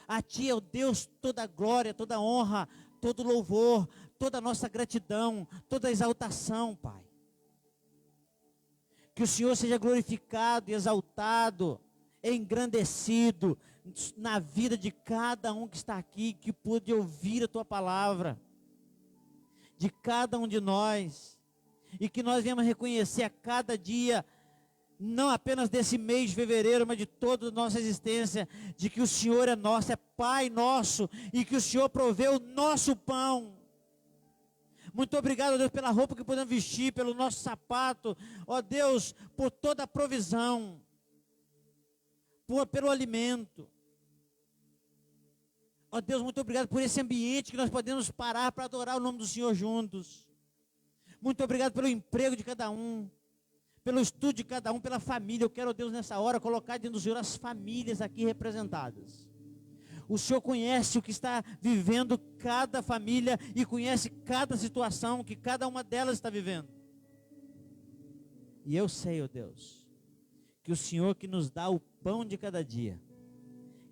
A ti, ó Deus, toda a glória, toda a honra, todo louvor, toda a nossa gratidão, toda a exaltação, Pai. Que o Senhor seja glorificado e exaltado, engrandecido na vida de cada um que está aqui, que pôde ouvir a tua palavra, de cada um de nós, e que nós venhamos reconhecer a cada dia, não apenas desse mês de fevereiro, mas de toda a nossa existência, de que o Senhor é nosso, é Pai nosso, e que o Senhor proveu o nosso pão. Muito obrigado, Deus, pela roupa que podemos vestir, pelo nosso sapato, ó Deus, por toda a provisão, pelo alimento. Ó Deus, muito obrigado por esse ambiente que nós podemos parar para adorar o nome do Senhor juntos. Muito obrigado pelo emprego de cada um, pelo estudo de cada um, pela família. Eu quero, ó Deus, nessa hora, colocar diante do Senhor as famílias aqui representadas. O Senhor conhece o que está vivendo cada família e conhece cada situação que cada uma delas está vivendo. E eu sei, ó Deus, que o Senhor que nos dá o pão de cada dia,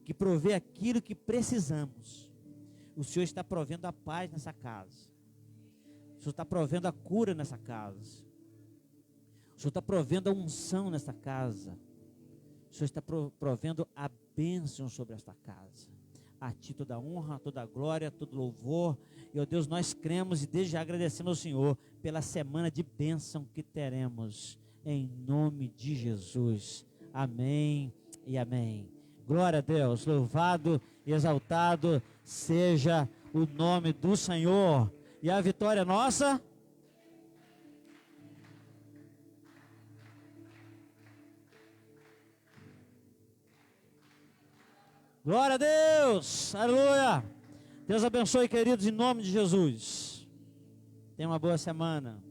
que provê aquilo que precisamos, o Senhor está provendo a paz nessa casa. O Senhor está provendo a cura nessa casa. O Senhor está provendo a unção nessa casa. O Senhor está provendo a bênção sobre esta casa. A Ti toda a honra, toda a glória, todo louvor. E, ó Deus, nós cremos e desde já agradecemos ao Senhor pela semana de bênção que teremos. Em nome de Jesus. Amém e amém. Glória a Deus. Louvado e exaltado seja o nome do Senhor. E a vitória nossa. Glória a Deus, aleluia. Deus abençoe, queridos, em nome de Jesus. Tenha uma boa semana.